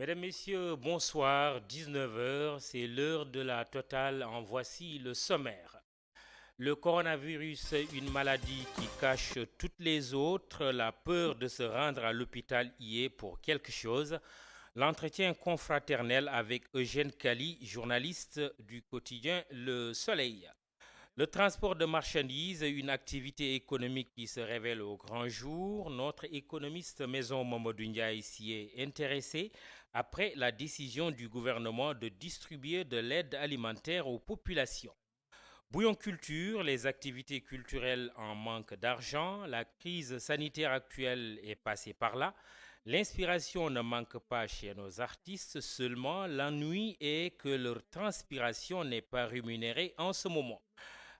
Mesdames, Messieurs, bonsoir, 19 heures, c'est l'heure de la totale. En voici le sommaire. Le coronavirus, une maladie qui cache toutes les autres, la peur de se rendre à l'hôpital y est pour quelque chose. L'entretien confraternel avec Eugène Kali, journaliste du quotidien Le Soleil. Le transport de marchandises, une activité économique qui se révèle au grand jour. Notre économiste maison Mamadou Ndiaye s'y est intéressé après la décision du gouvernement de distribuer de l'aide alimentaire aux populations. Bouillon culture, les activités culturelles en manque d'argent, la crise sanitaire actuelle est passée par là. L'inspiration ne manque pas chez nos artistes, seulement l'ennui est que leur transpiration n'est pas rémunérée en ce moment.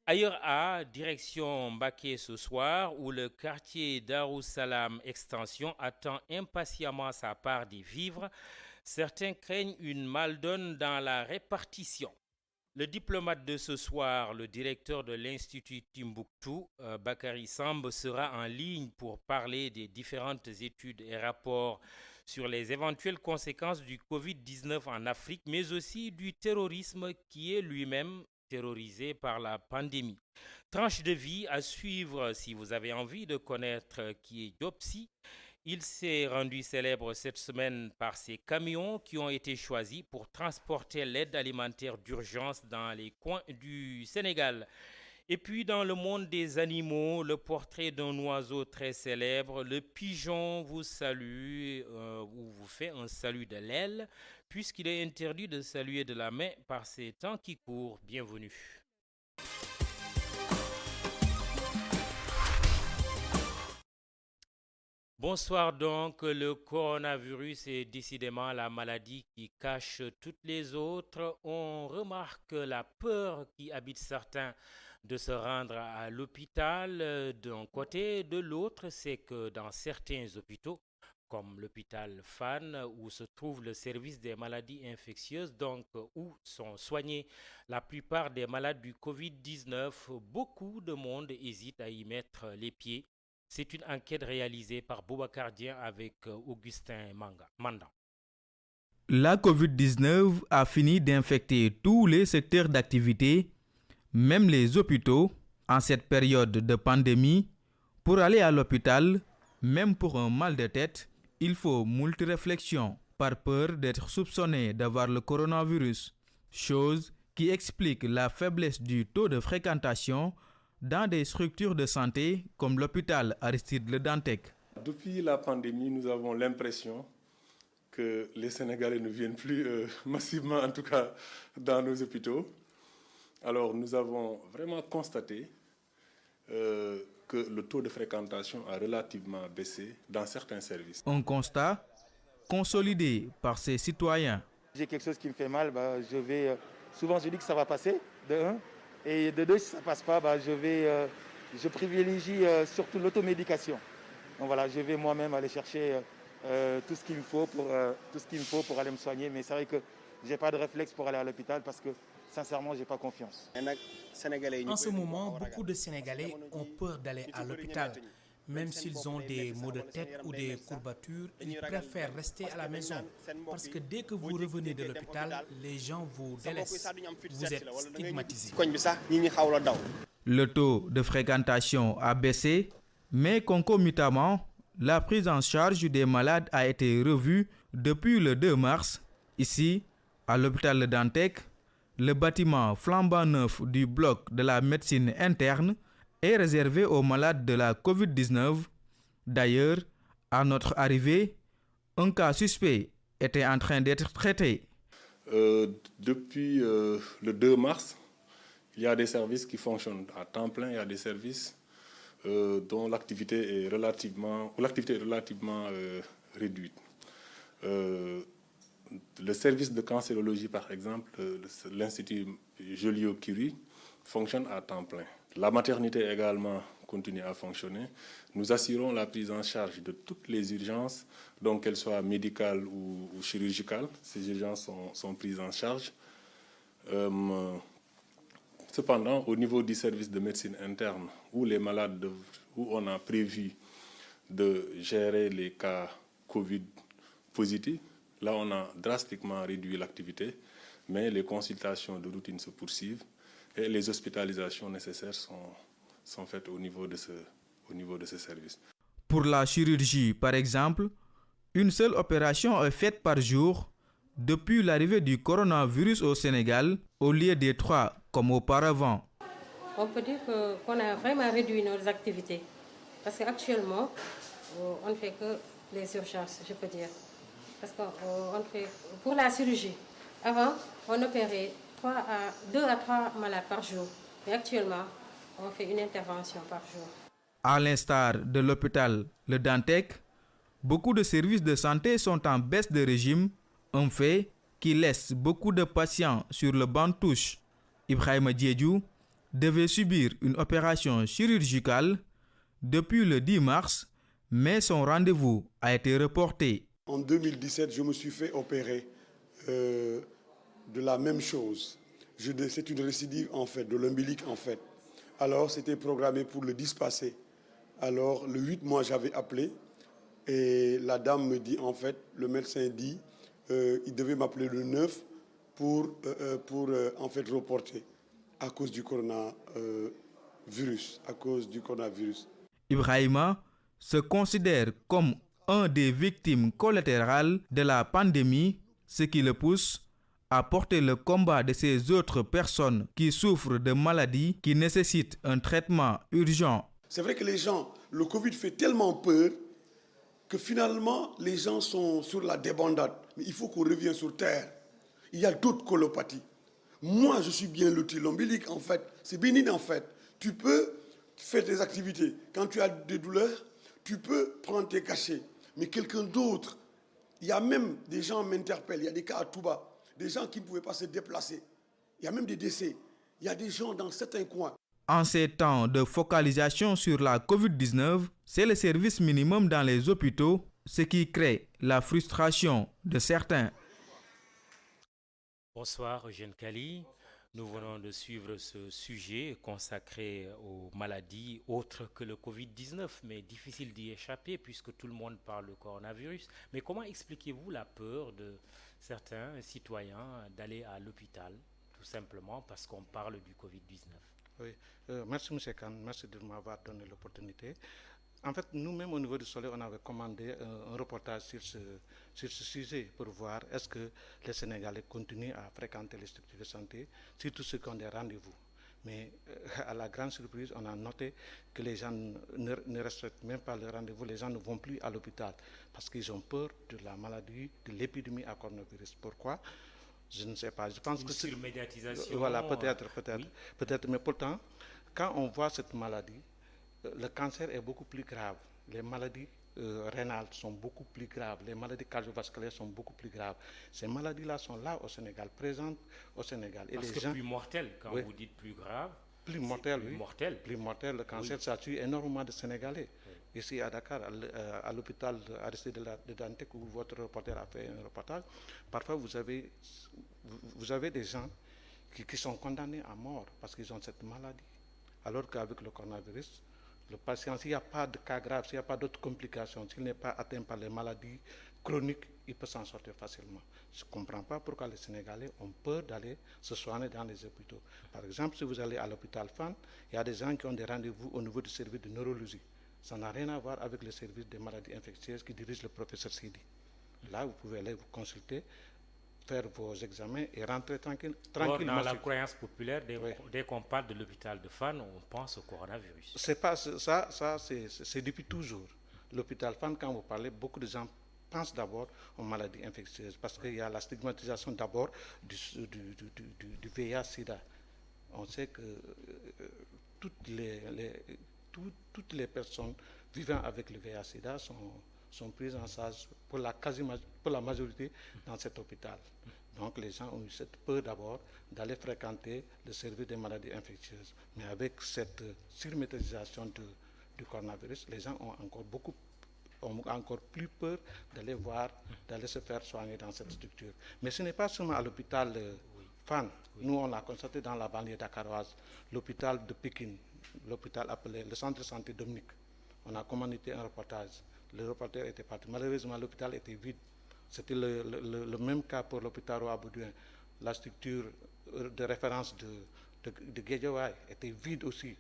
Ailleurs à direction Mbaké ce soir, où le quartier Darussalam Extension attend impatiemment sa part des vivres, certains craignent une maldonne dans la répartition. Le diplomate de ce soir, le directeur de l'Institut Timbuktu, Bakary Samb, sera en ligne pour parler des différentes études et rapports sur les éventuelles conséquences du Covid-19 en Afrique, mais aussi du terrorisme qui est lui-même terrorisé par la pandémie. Tranche de vie à suivre si vous avez envie de connaître qui est Diopsi. Il s'est rendu célèbre cette semaine par ces camions qui ont été choisis pour transporter l'aide alimentaire d'urgence dans les coins du Sénégal. Et puis dans le monde des animaux, le portrait d'un oiseau très célèbre, le pigeon vous salue ou vous fait un salut de l'aile, puisqu'il est interdit de saluer de la main par ces temps qui courent. Bienvenue. Bonsoir donc, le coronavirus est décidément la maladie qui cache toutes les autres. On remarque la peur qui habite certains de se rendre à l'hôpital d'un côté, de l'autre, c'est que dans certains hôpitaux, comme l'hôpital Fan, où se trouve le service des maladies infectieuses, donc où sont soignés la plupart des malades du Covid-19, beaucoup de monde hésite à y mettre les pieds. C'est une enquête réalisée par Boubacar Dien avec Augustin Mandan. La COVID-19 a fini d'infecter tous les secteurs d'activité, même les hôpitaux, en cette période de pandémie. Pour aller à l'hôpital, même pour un mal de tête, il faut moult réflexions par peur d'être soupçonné d'avoir le coronavirus, chose qui explique la faiblesse du taux de fréquentation dans des structures de santé comme l'hôpital Aristide Le Dantec. Depuis la pandémie, nous avons l'impression que les Sénégalais ne viennent plus massivement, en tout cas dans nos hôpitaux. Alors nous avons vraiment constaté que le taux de fréquentation a relativement baissé dans certains services. Un constat consolidé par ses citoyens. J'ai quelque chose qui me fait mal, souvent je dis que ça va passer, de un. Et de deux, si ça ne passe pas, je privilégie surtout l'automédication. Donc voilà, je vais moi-même aller chercher tout ce qu'il me faut pour aller me soigner. Mais c'est vrai que je n'ai pas de réflexe pour aller à l'hôpital parce que sincèrement, je n'ai pas confiance. En ce moment, beaucoup de Sénégalais ont peur d'aller à l'hôpital. Même s'ils ont des maux de tête ou des courbatures, ils préfèrent rester à la maison. Parce que dès que vous revenez de l'hôpital, les gens vous délaissent. Vous êtes stigmatisé. Le taux de fréquentation a baissé, mais concomitamment, la prise en charge des malades a été revue depuis le 2 mars. Ici, à l'hôpital Le Dantec, le bâtiment flambant neuf du bloc de la médecine interne est réservé aux malades de la COVID-19. D'ailleurs, à notre arrivée, un cas suspect était en train d'être traité. Depuis le 2 mars, il y a des services qui fonctionnent à temps plein, il y a des services dont l'activité est relativement réduite. Le service de cancérologie, par exemple, l'Institut Joliot-Curie, fonctionne à temps plein. La maternité également continue à fonctionner. Nous assurons la prise en charge de toutes les urgences, donc qu'elles soient médicales ou chirurgicales. Ces urgences sont prises en charge. Cependant, au niveau du service de médecine interne, où on a prévu de gérer les cas Covid positifs, Là, on a drastiquement réduit l'activité, mais les consultations de routine se poursuivent et les hospitalisations nécessaires sont faites au niveau de ce service. Pour la chirurgie, par exemple, une seule opération est faite par jour depuis l'arrivée du coronavirus au Sénégal, au lieu des 3 comme auparavant. On peut dire qu'on a vraiment réduit nos activités parce qu'actuellement, on ne fait que les urgences, je peux dire. Parce qu'on fait pour la chirurgie. Avant, on opérait 2 à 3 malades par jour. Mais actuellement, on fait une intervention par jour. À l'instar de l'hôpital Le Dantec, beaucoup de services de santé sont en baisse de régime, un fait qui laisse beaucoup de patients sur le banc de touche. Ibrahima Diédhiou devait subir une opération chirurgicale depuis le 10 mars, mais son rendez-vous a été reporté. En 2017, je me suis fait opérer de la même chose. C'est une récidive en fait, de l'ombilique en fait. Alors c'était programmé pour le 10 passé. Alors le 8 mois, j'avais appelé et la dame me dit en fait, le médecin dit, il devait m'appeler le 9 pour en fait reporter à cause du coronavirus. Ibrahima se considère comme un des victimes collatérales de la pandémie, ce qui le pousse à porter le combat de ces autres personnes qui souffrent de maladies qui nécessitent un traitement urgent. C'est vrai que les gens, le Covid fait tellement peur que finalement les gens sont sur la débandade. Mais il faut qu'on revienne sur terre. Il y a d'autres colopathies. Moi, je suis bien loti. L'ombilique, en fait, c'est bénin en fait. Tu peux faire tes activités. Quand tu as des douleurs, tu peux prendre tes cachets. Mais quelqu'un d'autre, il y a même des gens m'interpellent, il y a des cas à Touba, des gens qui ne pouvaient pas se déplacer. Il y a même des décès. Il y a des gens dans certains coins. En ces temps de focalisation sur la COVID-19, c'est le service minimum dans les hôpitaux, ce qui crée la frustration de certains. Bonsoir Eugène Kali. Nous venons de suivre ce sujet consacré aux maladies autres que le Covid-19, mais difficile d'y échapper puisque tout le monde parle du coronavirus. Mais comment expliquez-vous la peur de certains citoyens d'aller à l'hôpital, tout simplement parce qu'on parle du Covid-19? Oui, merci M. Khan, merci de m'avoir donné l'opportunité. En fait, nous-mêmes au niveau du Soleil, on avait commandé un reportage sur ce sujet pour voir est-ce que les Sénégalais continuent à fréquenter les structures de santé, surtout ceux qui ont des rendez-vous. Mais à la grande surprise, on a noté que les gens ne respectent même pas le rendez-vous, les gens ne vont plus à l'hôpital parce qu'ils ont peur de la maladie, de l'épidémie à coronavirus. Pourquoi? Je ne sais pas. Je pense que surmédiatisation. Voilà, peut-être. Mais pourtant, quand on voit cette maladie, le cancer est beaucoup plus grave. Les maladies rénales sont beaucoup plus graves. Les maladies cardiovasculaires sont beaucoup plus graves. Ces maladies-là sont là au Sénégal, présentes au Sénégal. Et parce les que gens, plus mortel, quand vous dites plus grave. Plus mortel, plus oui. mortel. Plus mortel, le cancer, ça tue énormément de Sénégalais. Ici à Dakar, à l'hôpital Aristide de Dantec, où votre reporter a fait un reportage, parfois vous avez des gens qui sont condamnés à mort parce qu'ils ont cette maladie. Alors qu'avec le coronavirus, le patient, s'il n'y a pas de cas grave, s'il n'y a pas d'autres complications, s'il n'est pas atteint par les maladies chroniques, il peut s'en sortir facilement. Je ne comprends pas pourquoi les Sénégalais ont peur d'aller se soigner dans les hôpitaux. Par exemple, si vous allez à l'hôpital Fann, il y a des gens qui ont des rendez-vous au niveau du service de neurologie. Ça n'a rien à voir avec le service des maladies infectieuses qui dirige le professeur Sidi. Là, vous pouvez aller vous consulter, faire vos examens et rentrer tranquillement. Dans la croyance populaire, dès qu'on parle de l'hôpital de Fann, on pense au coronavirus. C'est pas ça, c'est depuis toujours. L'hôpital Fann, quand vous parlez, beaucoup de gens pensent d'abord aux maladies infectieuses parce qu'il y a la stigmatisation d'abord du VIH-Sida. On sait que toutes les personnes vivant avec le VIH-Sida sont prises en charge pour la majorité dans cet hôpital. Donc les gens ont eu cette peur d'abord d'aller fréquenter le service des maladies infectieuses. Mais avec cette surmédiatisation du coronavirus, les gens ont encore plus peur d'aller se faire soigner dans cette structure. Mais ce n'est pas seulement à l'hôpital Fann. Nous, on l'a constaté dans la banlieue dakaroise, l'hôpital de Pékin, l'hôpital appelé le centre de santé Dominique. On a commandité un reportage. Le reporter était parti. Malheureusement, l'hôpital était vide. C'était le même cas pour l'hôpital Roi Baudouin. La structure de référence de Guédiawaye était vide aussi.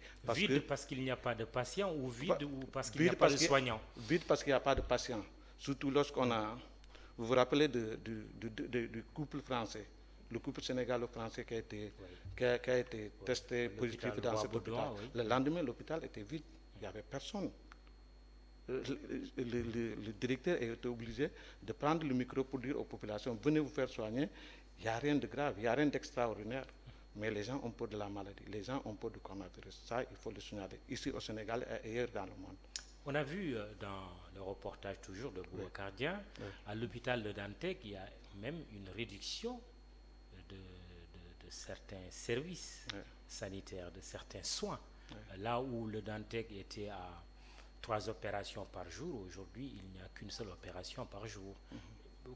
Parce qu'il n'y a pas de patients ou vide ou parce qu'il n'y a pas de soignants? Vide parce qu'il n'y a pas de patients. Surtout lorsqu'on a... Vous vous rappelez du couple français, le couple sénégalo-français qui a été testé positif dans cet hôpital. Oui. Le lendemain, l'hôpital était vide. Il n'y avait personne. Le directeur était obligé de prendre le micro pour dire aux populations, venez vous faire soigner, il n'y a rien de grave, il n'y a rien d'extraordinaire. Mais les gens ont peur de la maladie, les gens ont peur du coronavirus. Ça, il faut le signaler, ici au Sénégal et ailleurs dans le monde. On a vu dans le reportage toujours de Boubacar Dieng, à l'hôpital de Dantec, il y a même une réduction de certains services sanitaires, de certains soins. Là où le Dantec était à 3 opérations par jour, aujourd'hui, il n'y a qu'une seule opération par jour.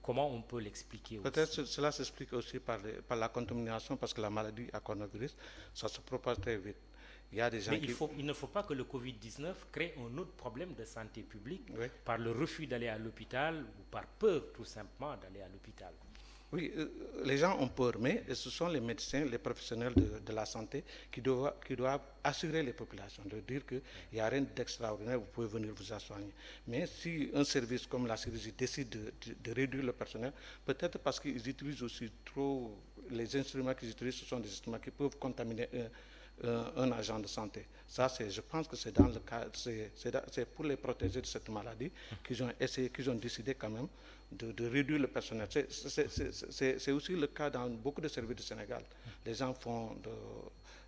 Comment on peut l'expliquer? Peut-être cela s'explique aussi par la contamination, parce que la maladie à coronavirus, ça se propage très vite. Il y a des gens il ne faut pas que le Covid-19 crée un autre problème de santé publique par le refus d'aller à l'hôpital ou par peur tout simplement d'aller à l'hôpital. Oui, les gens ont peur, mais ce sont les médecins, les professionnels de la santé qui doivent assurer les populations, de dire qu'il n'y a rien d'extraordinaire, vous pouvez venir vous soigner. Mais si un service comme la chirurgie décide de réduire le personnel, peut-être parce qu'ils utilisent aussi trop, les instruments qu'ils utilisent, ce sont des instruments qui peuvent contaminer un agent de santé. Ça, je pense que c'est dans le cas, c'est pour les protéger de cette maladie qu'ils ont décidé quand même de réduire le personnel. C'est aussi le cas dans beaucoup de services du Sénégal. Les gens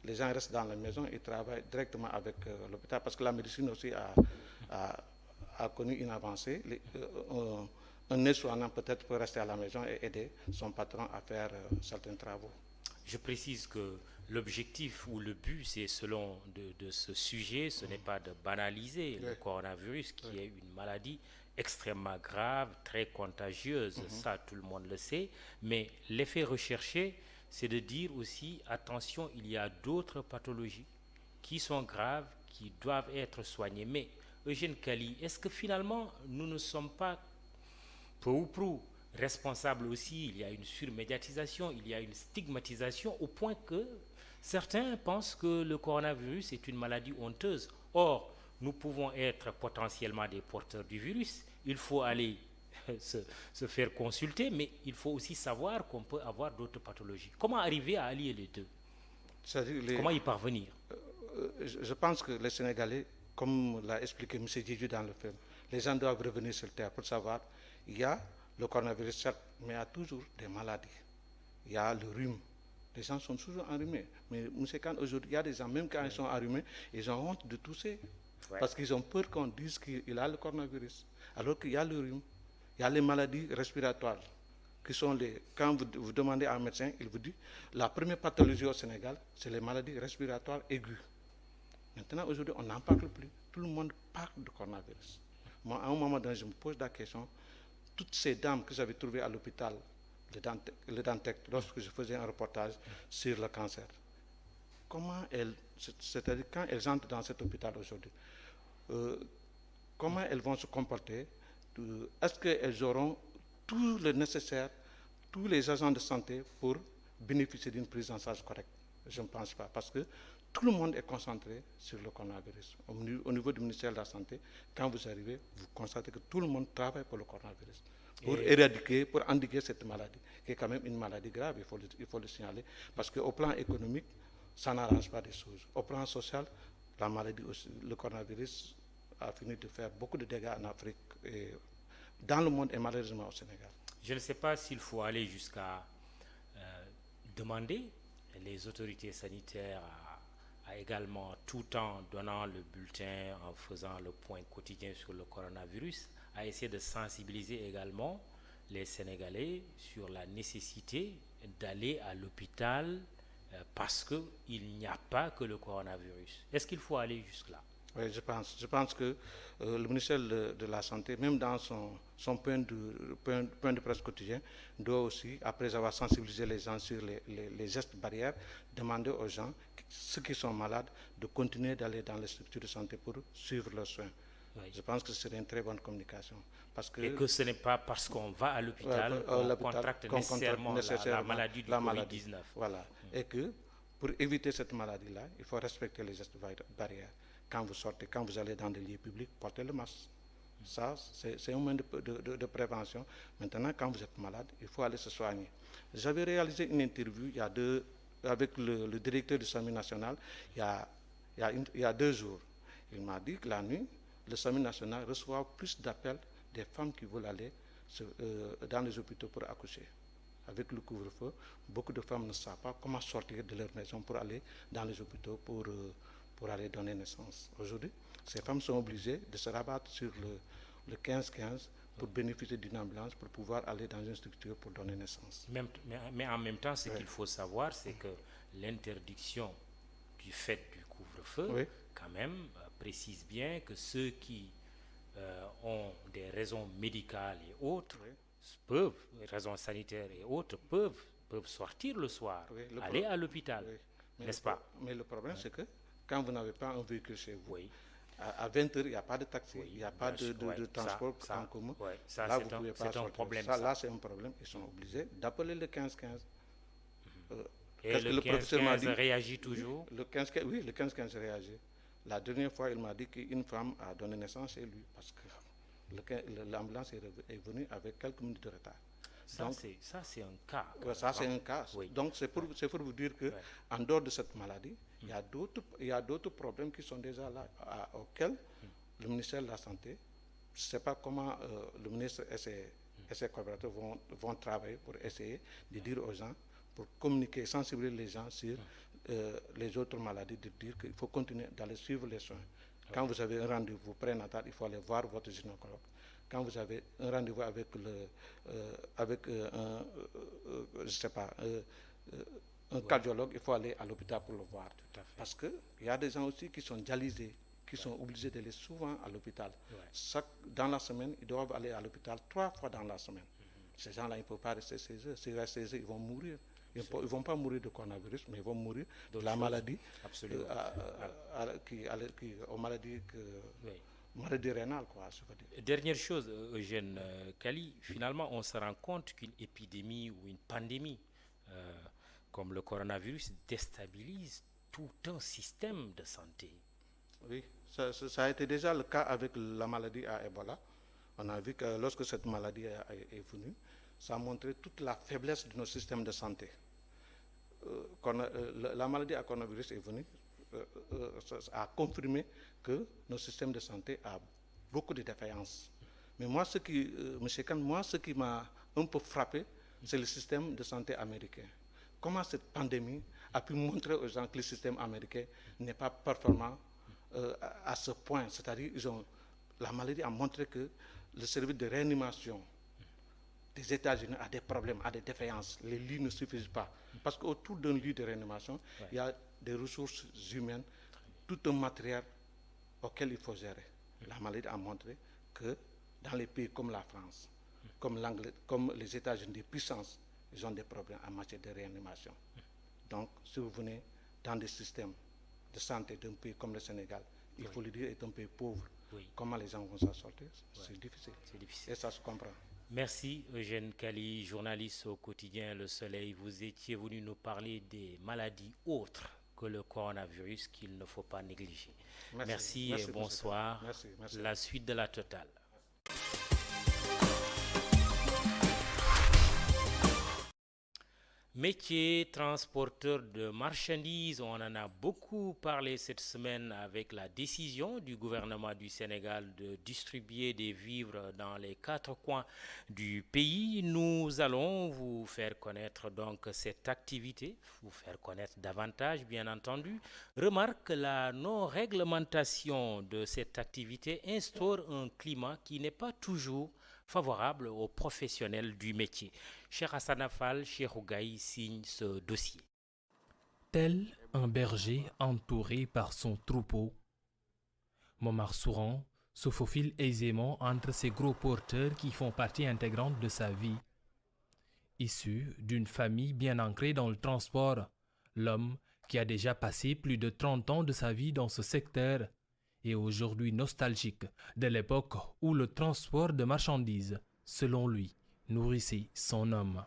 restent dans la maison et travaillent directement avec l'hôpital parce que la médecine aussi a connu une avancée. Un aide-soignant peut-être peut rester à la maison et aider son patron à faire certains travaux. Je précise que l'objectif ou le but, c'est selon de ce sujet, ce n'est pas de banaliser le coronavirus qui est une maladie extrêmement grave, très contagieuse, ça tout le monde le sait, mais l'effet recherché, c'est de dire aussi, attention, il y a d'autres pathologies qui sont graves, qui doivent être soignées. Mais Eugène Kali, est-ce que finalement, nous ne sommes pas peu ou prou responsables aussi? Il y a une surmédiatisation, il y a une stigmatisation au point que certains pensent que le coronavirus est une maladie honteuse. Or, nous pouvons être potentiellement des porteurs du virus. Il faut aller se faire consulter, mais il faut aussi savoir qu'on peut avoir d'autres pathologies. Comment arriver à allier les deux? Comment y parvenir? Je pense que les Sénégalais, comme l'a expliqué M. Djidji dans le film, les gens doivent revenir sur le terrain pour savoir il y a le coronavirus, certes, mais il y a toujours des maladies. Il y a le rhume. Les gens sont toujours enrhumés. Mais M. Khan, aujourd'hui, il y a des gens, même quand ils sont enrhumés, ils ont honte de tousser. Parce qu'ils ont peur qu'on dise qu'il a le coronavirus. Alors qu'il y a le rhume, il y a les maladies respiratoires, qui sont quand vous demandez à un médecin, il vous dit, la première pathologie au Sénégal, c'est les maladies respiratoires aiguës. Maintenant, aujourd'hui, on n'en parle plus. Tout le monde parle de coronavirus. Moi, à un moment donné, je me pose la question, toutes ces dames que j'avais trouvées à l'hôpital, le Dantec, lorsque je faisais un reportage sur le cancer, c'est-à-dire quand elles entrent dans cet hôpital aujourd'hui, comment elles vont se comporter? Est-ce qu'elles auront tout le nécessaire, tous les agents de santé pour bénéficier d'une prise en charge correcte? Je ne pense pas, parce que tout le monde est concentré sur le coronavirus. Au niveau du ministère de la Santé, quand vous arrivez, vous constatez que tout le monde travaille pour le coronavirus, pour éradiquer, pour endiguer cette maladie, qui est quand même une maladie grave, il faut le signaler, parce qu'au plan économique, ça n'arrange pas des choses. Au plan social, la maladie aussi, le coronavirus a fini de faire beaucoup de dégâts en Afrique, et dans le monde et malheureusement au Sénégal. Je ne sais pas s'il faut aller jusqu'à demander les autorités sanitaires à également tout temps donnant le bulletin, en faisant le point quotidien sur le coronavirus, à essayer de sensibiliser également les Sénégalais sur la nécessité d'aller à l'hôpital parce qu'il n'y a pas que le coronavirus. Est-ce qu'il faut aller jusque-là? Oui, je pense que le ministère de la Santé, même dans son point de presse quotidien, doit aussi, après avoir sensibilisé les gens sur les gestes barrières, demander aux gens, ceux qui sont malades, de continuer d'aller dans les structures de santé pour suivre leurs soins. Oui. Je pense que ce serait une très bonne communication. Parce que, et que ce n'est pas parce qu'on va à l'hôpital qu'on contracte nécessairement la maladie du Covid-19. Voilà. Et que pour éviter cette maladie-là, il faut respecter les gestes barrières. Quand vous sortez, quand vous allez dans des lieux publics, portez le masque. Ça, c'est un moyen de prévention. Maintenant, quand vous êtes malade, il faut aller se soigner. J'avais réalisé une interview avec le directeur du SAMU national il y a 2 jours. Il m'a dit que la nuit, le SAMU national reçoit plus d'appels des femmes qui veulent aller dans les hôpitaux pour accoucher. Avec le couvre-feu, beaucoup de femmes ne savent pas comment sortir de leur maison pour aller dans les hôpitaux pour aller donner naissance. Aujourd'hui, ces femmes sont obligées de se rabattre sur le 15-15 pour bénéficier d'une ambulance, pour pouvoir aller dans une structure pour donner naissance. Mais en même temps, ce qu'il faut savoir, c'est que l'interdiction du fait du couvre-feu, quand même, précise bien que ceux qui ont des raisons médicales et autres, raisons sanitaires et autres, peuvent sortir le soir, aller à l'hôpital, n'est-ce pas? Mais le problème, c'est que quand vous n'avez pas un véhicule chez vous, à 20h, il n'y a pas de taxi, il n'y a pas de transport en commun. Là, vous pouvez pas sortir. Un problème. Là, c'est un problème. Ils sont obligés d'appeler le 15-15. Et le 15-15 réagit toujours? Oui, le 15-15 réagit. La dernière fois, il m'a dit qu'une femme a donné naissance chez lui parce que l'ambulance est venue avec quelques minutes de retard. Ça, c'est un cas. Ça, c'est un cas. Oui. Donc, c'est pour vous dire qu'en dehors de cette maladie, il y a d'autres problèmes qui sont déjà là, auxquels le ministère de la Santé, je ne sais pas comment le ministre et ses collaborateurs vont travailler pour essayer de dire aux gens, pour communiquer, sensibiliser les gens sur les autres maladies, de dire qu'il faut continuer d'aller suivre les soins. Quand vous avez un rendez-vous prénatal, il faut aller voir votre gynécologue. Quand vous avez un rendez-vous avec un cardiologue, il faut aller à l'hôpital pour le voir. Parce qu'il y a des gens aussi qui sont dialysés, qui sont obligés d'aller souvent à l'hôpital. Dans la semaine, ils doivent aller à l'hôpital 3 fois dans la semaine. Ces gens-là, ils ne peuvent pas rester chez eux. S'ils restent chez eux, ils vont mourir. Ils ne vont pas mourir de coronavirus, mais ils vont mourir de la maladie, maladie rénale, quoi. Dernière chose, Eugène Kali, finalement, on se rend compte qu'une épidémie ou une pandémie comme le coronavirus déstabilise tout un système de santé. Oui, ça a été déjà le cas avec la maladie à Ebola. On a vu que lorsque cette maladie est venue, ça a montré toute la faiblesse de nos systèmes de santé. La maladie à coronavirus est venue, a confirmé que nos systèmes de santé ont beaucoup de défaillances. Mais moi, ce qui m'a un peu frappé, c'est le système de santé américain. Comment cette pandémie a pu montrer aux gens que le système américain n'est pas performant à ce point. C'est-à-dire, la maladie a montré que le service de réanimation des États-Unis a des problèmes, a des défaillances. Les lits ne suffisent pas. Parce qu'autour d'un lit de réanimation, il y a des ressources humaines, tout un matériel auquel il faut gérer. La maladie a montré que dans les pays comme la France, comme les États-Unis, des puissances, ils ont des problèmes en matière de réanimation. Donc, si vous venez dans des systèmes de santé d'un pays comme le Sénégal, il faut le dire, est un pays pauvre. Comment les gens vont s'en sortir? C'est difficile. Et ça se comprend. Merci Eugène Kali, journaliste au quotidien Le Soleil. Vous étiez venu nous parler des maladies autres que le coronavirus qu'il ne faut pas négliger. Merci et bonsoir. Merci. La suite de la totale. Métier transporteur de marchandises, on en a beaucoup parlé cette semaine avec la décision du gouvernement du Sénégal de distribuer des vivres dans les 4 coins du pays. Nous allons vous faire connaître donc cette activité, vous faire connaître davantage bien entendu. Remarque, la non-réglementation de cette activité instaure un climat qui n'est pas toujours favorable aux professionnels du métier. Cheikh Hassan Affal, Cheikh Ougaï signe ce dossier. Tel un berger entouré par son troupeau, Momar Souran se faufile aisément entre ces gros porteurs qui font partie intégrante de sa vie. Issu d'une famille bien ancrée dans le transport, l'homme qui a déjà passé plus de 30 ans de sa vie dans ce secteur est aujourd'hui nostalgique de l'époque où le transport de marchandises, selon lui, nourrissait son homme.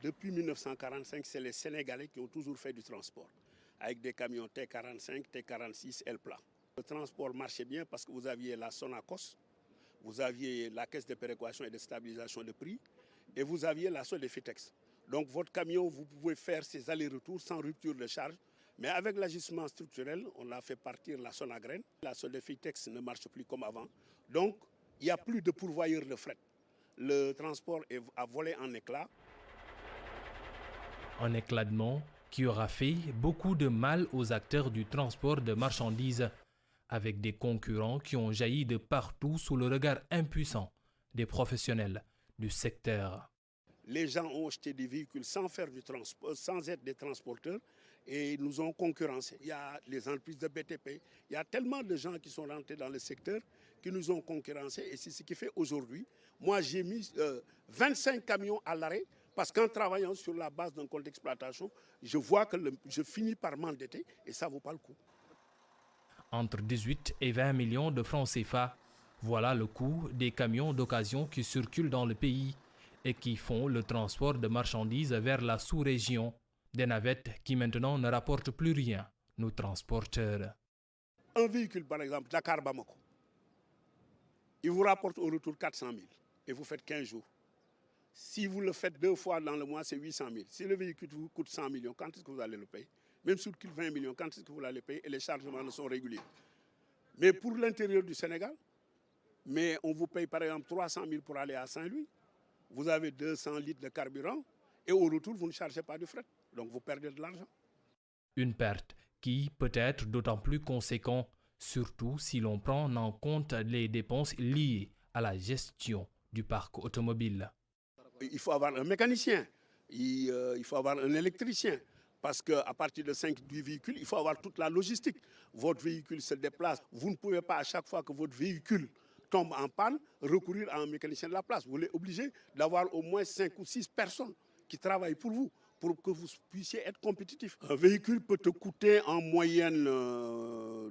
Depuis 1945, c'est les Sénégalais qui ont toujours fait du transport, avec des camions T45, T46, L-plat. Le transport marchait bien parce que vous aviez la Sonacos, vous aviez la caisse de péréquation et de stabilisation de prix, et vous aviez la Sodefitex. Donc votre camion, vous pouvez faire ses allers-retours sans rupture de charge. Mais avec l'ajustement structurel, on a fait partir la Sonagraine. La Sodefitex ne marche plus comme avant. Donc, il n'y a plus de pourvoyeur de fret. Le transport a volé en éclats. Un éclatement qui aura fait beaucoup de mal aux acteurs du transport de marchandises, avec des concurrents qui ont jailli de partout sous le regard impuissant des professionnels du secteur. Les gens ont acheté des véhicules sans faire du transport, sans être des transporteurs, et ils nous ont concurrencés. Il y a les entreprises de BTP, il y a tellement de gens qui sont rentrés dans le secteur qui nous ont concurrencés, et c'est ce qui fait aujourd'hui. Moi, j'ai mis 25 camions à l'arrêt, parce qu'en travaillant sur la base d'un compte d'exploitation, je vois que je finis par m'endetter, et ça ne vaut pas le coup. Entre 18 et 20 millions de francs CFA, voilà le coût des camions d'occasion qui circulent dans le pays et qui font le transport de marchandises vers la sous-région, des navettes qui maintenant ne rapportent plus rien, nos transporteurs. Un véhicule, par exemple, Dakar-Bamako, il vous rapporte au retour 400 000 et vous faites 15 jours. Si vous le faites 2 fois dans le mois, c'est 800 000. Si le véhicule vous coûte 100 millions, quand est-ce que vous allez le payer? Même s'il coûte 20 millions, quand est-ce que vous allez le payer? Et les chargements ne sont réguliers. Mais pour l'intérieur du Sénégal, mais on vous paye par exemple 300 000 pour aller à Saint-Louis. Vous avez 200 litres de carburant et au retour, vous ne chargez pas de fret. Donc vous perdez de l'argent. Une perte qui peut être d'autant plus conséquente, surtout si l'on prend en compte les dépenses liées à la gestion du parc automobile. Il faut avoir un mécanicien, il faut avoir un électricien. Parce qu'à partir de 5-10 véhicules, il faut avoir toute la logistique. Votre véhicule se déplace. Vous ne pouvez pas, à chaque fois que votre véhicule tombe en panne, recourir à un mécanicien de la place. Vous êtes obligé d'avoir au moins 5 ou 6 personnes qui travaillent pour vous, pour que vous puissiez être compétitif. Un véhicule peut te coûter en moyenne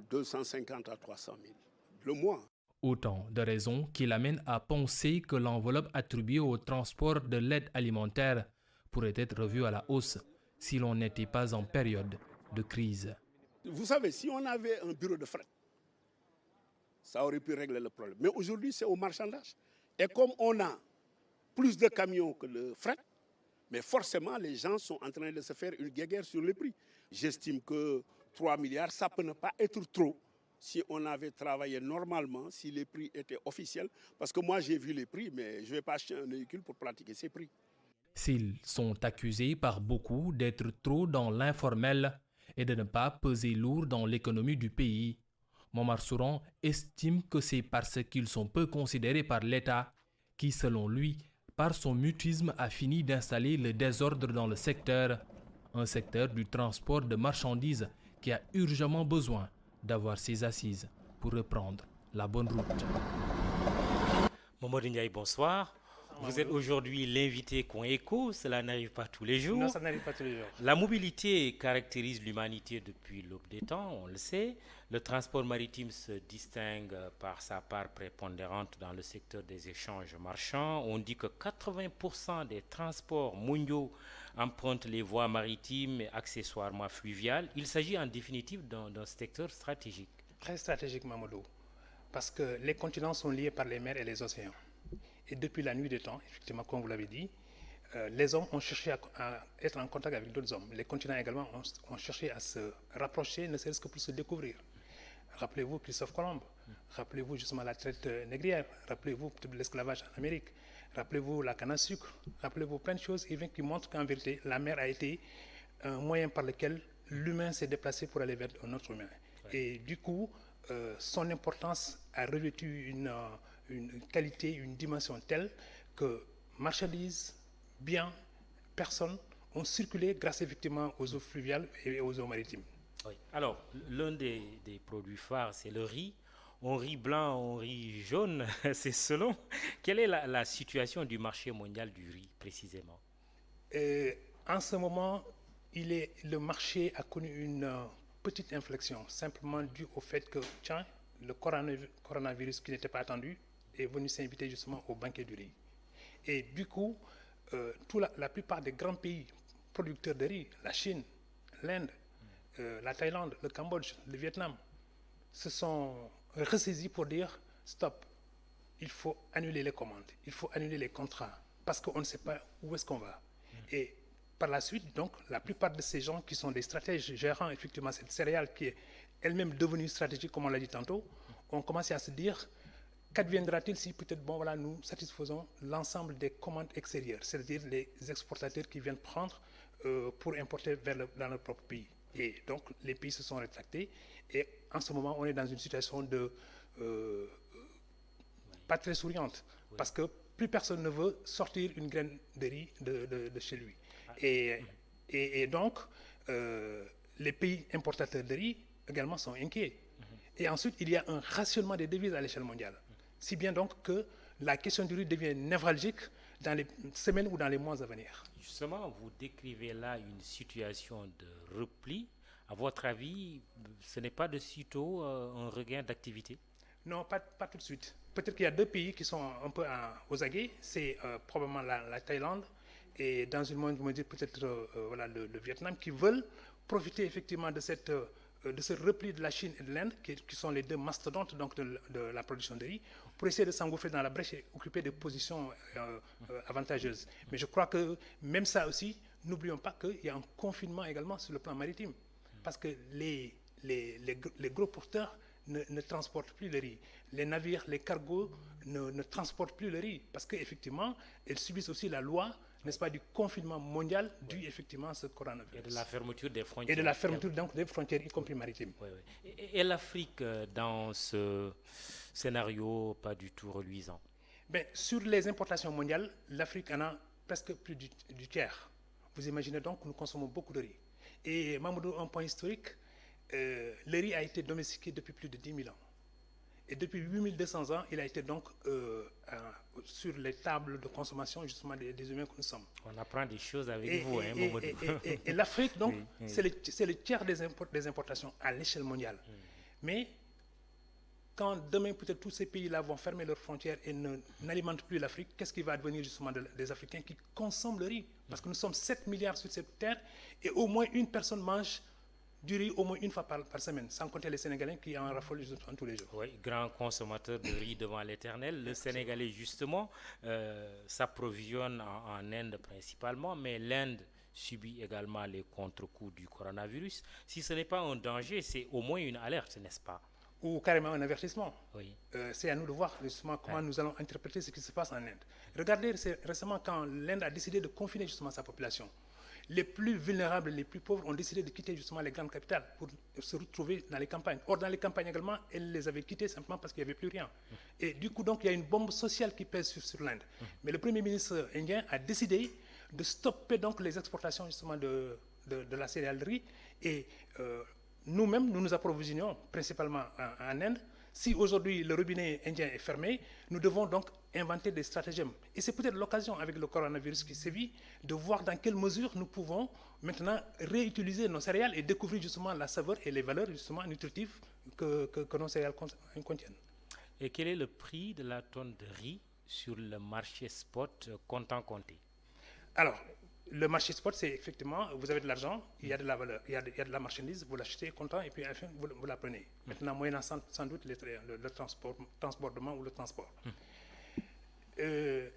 250 à 300 000 le mois. Autant de raisons qui l'amènent à penser que l'enveloppe attribuée au transport de l'aide alimentaire pourrait être revue à la hausse si l'on n'était pas en période de crise. Vous savez, si on avait un bureau de fret, ça aurait pu régler le problème. Mais aujourd'hui, c'est au marchandage. Et comme on a plus de camions que de fret, mais forcément, les gens sont en train de se faire une guéguerre sur les prix. J'estime que 3 milliards, ça peut ne pas être trop si on avait travaillé normalement, si les prix étaient officiels. Parce que moi, j'ai vu les prix, mais je ne vais pas acheter un véhicule pour pratiquer ces prix. S'ils sont accusés par beaucoup d'être trop dans l'informel et de ne pas peser lourd dans l'économie du pays, Momar Souran estime que c'est parce qu'ils sont peu considérés par l'État qui, selon lui, par son mutisme, a fini d'installer le désordre dans le secteur, un secteur du transport de marchandises qui a urgemment besoin d'avoir ses assises pour reprendre la bonne route. Mamadou Ndiaye, bonsoir. Vous êtes aujourd'hui l'invité Coin-Éco, cela n'arrive pas tous les jours. Non, ça n'arrive pas tous les jours. La mobilité caractérise l'humanité depuis l'aube des temps, on le sait. Le transport maritime se distingue par sa part prépondérante dans le secteur des échanges marchands. On dit que 80% des transports mondiaux empruntent les voies maritimes et accessoirement fluviales. Il s'agit en définitive d'un secteur stratégique. Très stratégique, Mamadou, parce que les continents sont liés par les mers et les océans. Et depuis la nuit des temps, effectivement, comme vous l'avez dit, les hommes ont cherché à être en contact avec d'autres hommes. Les continents également ont cherché à se rapprocher, ne serait-ce que pour se découvrir. Rappelez-vous Christophe Colomb, rappelez-vous justement la traite négrière, rappelez-vous l'esclavage en Amérique, rappelez-vous la canne à sucre, rappelez-vous plein de choses qui montrent qu'en vérité, la mer a été un moyen par lequel l'humain s'est déplacé pour aller vers un autre humain. Ouais. Et du coup, son importance a revêtu une qualité, une dimension telle que marchandises, biens, personnes ont circulé grâce effectivement aux eaux fluviales et aux eaux maritimes. Oui. Alors, l'un des produits phares, c'est le riz. On riz blanc, on riz jaune, c'est selon. Quelle est la situation du marché mondial du riz, précisément? En ce moment, le marché a connu une petite inflexion, simplement dû au fait que le coronavirus qui n'était pas attendu est venu s'inviter justement au banquet du riz. Et du coup, la plupart des grands pays producteurs de riz, la Chine, l'Inde, la Thaïlande, le Cambodge, le Vietnam, se sont ressaisis pour dire stop, il faut annuler les commandes, il faut annuler les contrats, parce qu'on ne sait pas où est-ce qu'on va. Et par la suite, donc, la plupart de ces gens qui sont des stratèges gérant effectivement cette céréale qui est elle-même devenue stratégique, comme on l'a dit tantôt, ont commencé à se dire qu'adviendra-t-il si peut-être nous satisfaisons l'ensemble des commandes extérieures, c'est-à-dire les exportateurs qui viennent prendre pour importer dans leur propre pays. Et donc les pays se sont rétractés et en ce moment on est dans une situation de pas très souriante parce que plus personne ne veut sortir une graine de riz de chez lui. Et donc les pays importateurs de riz également sont inquiets. Et ensuite il y a un rationnement des devises à l'échelle mondiale. Si bien donc que la question du riz devient névralgique dans les semaines ou dans les mois à venir. Justement, vous décrivez là une situation de repli. À votre avis, ce n'est pas de sitôt un regain d'activité? Non, pas tout de suite. Peut-être qu'il y a deux pays qui sont un peu aux aguets. C'est probablement la Thaïlande et dans une moindre mesure peut-être le Vietnam qui veulent profiter effectivement de ce repli de la Chine et de l'Inde, qui sont les deux mastodontes donc, de la production de riz, pour essayer de s'engouffrer dans la brèche et occuper des positions avantageuses. Mais je crois que même ça aussi, n'oublions pas qu'il y a un confinement également sur le plan maritime, parce que les gros porteurs ne transportent plus le riz. Les navires, les cargos ne transportent plus le riz, parce qu'effectivement, ils subissent aussi la loi, n'est-ce pas, du confinement mondial dû effectivement à ce coronavirus. Et de la fermeture des frontières. Et de la fermeture donc des frontières, y compris maritimes. Oui, oui. Et l'Afrique dans ce scénario pas du tout reluisant? Sur les importations mondiales, l'Afrique en a presque plus du tiers. Vous imaginez donc que nous consommons beaucoup de riz. Et Mamadou, un point historique, le riz a été domestiqué depuis plus de 10 000 ans. Et depuis 8200 ans, il a été donc sur les tables de consommation justement des humains que nous sommes. On apprend des choses avec vous, Mamadou. Et l'Afrique, donc, oui. C'est le tiers des importations à l'échelle mondiale. Mais quand demain, peut-être tous ces pays-là vont fermer leurs frontières et n'alimentent plus l'Afrique, qu'est-ce qui va advenir justement des Africains qui consomment le riz? Parce que nous sommes 7 milliards sur cette terre et au moins une personne mange du riz au moins une fois par semaine, sans compter les Sénégalais qui en raffolent tous les jours. Oui, grand consommateur de riz devant l'éternel. Le Sénégalais, justement, s'approvisionne en Inde principalement, mais l'Inde subit également les contre-coups du coronavirus. Si ce n'est pas un danger, c'est au moins une alerte, n'est-ce pas? Ou carrément un avertissement. Oui. C'est à nous de voir justement comment nous allons interpréter ce qui se passe en Inde. Regardez récemment quand l'Inde a décidé de confiner justement sa population. Les plus vulnérables, les plus pauvres ont décidé de quitter justement les grandes capitales pour se retrouver dans les campagnes. Or, dans les campagnes également, elles les avaient quittées simplement parce qu'il n'y avait plus rien. Et du coup, donc, il y a une bombe sociale qui pèse sur l'Inde. Mais le Premier ministre indien a décidé de stopper donc les exportations justement de la céréalerie. Et nous-mêmes, nous nous approvisionnons principalement en Inde. Si aujourd'hui le robinet indien est fermé, nous devons donc inventer des stratagèmes. Et c'est peut-être l'occasion avec le coronavirus qui sévit de voir dans quelle mesure nous pouvons maintenant réutiliser nos céréales et découvrir justement la saveur et les valeurs justement nutritives que nos céréales contiennent. Et quel est le prix de la tonne de riz sur le marché spot comptant compté? Alors, le marché spot, c'est effectivement, vous avez de l'argent, il y a de la valeur, il y a de la marchandise, vous l'achetez comptant et puis enfin vous la prenez. Maintenant, moyennant sans doute le transportement ou le transport.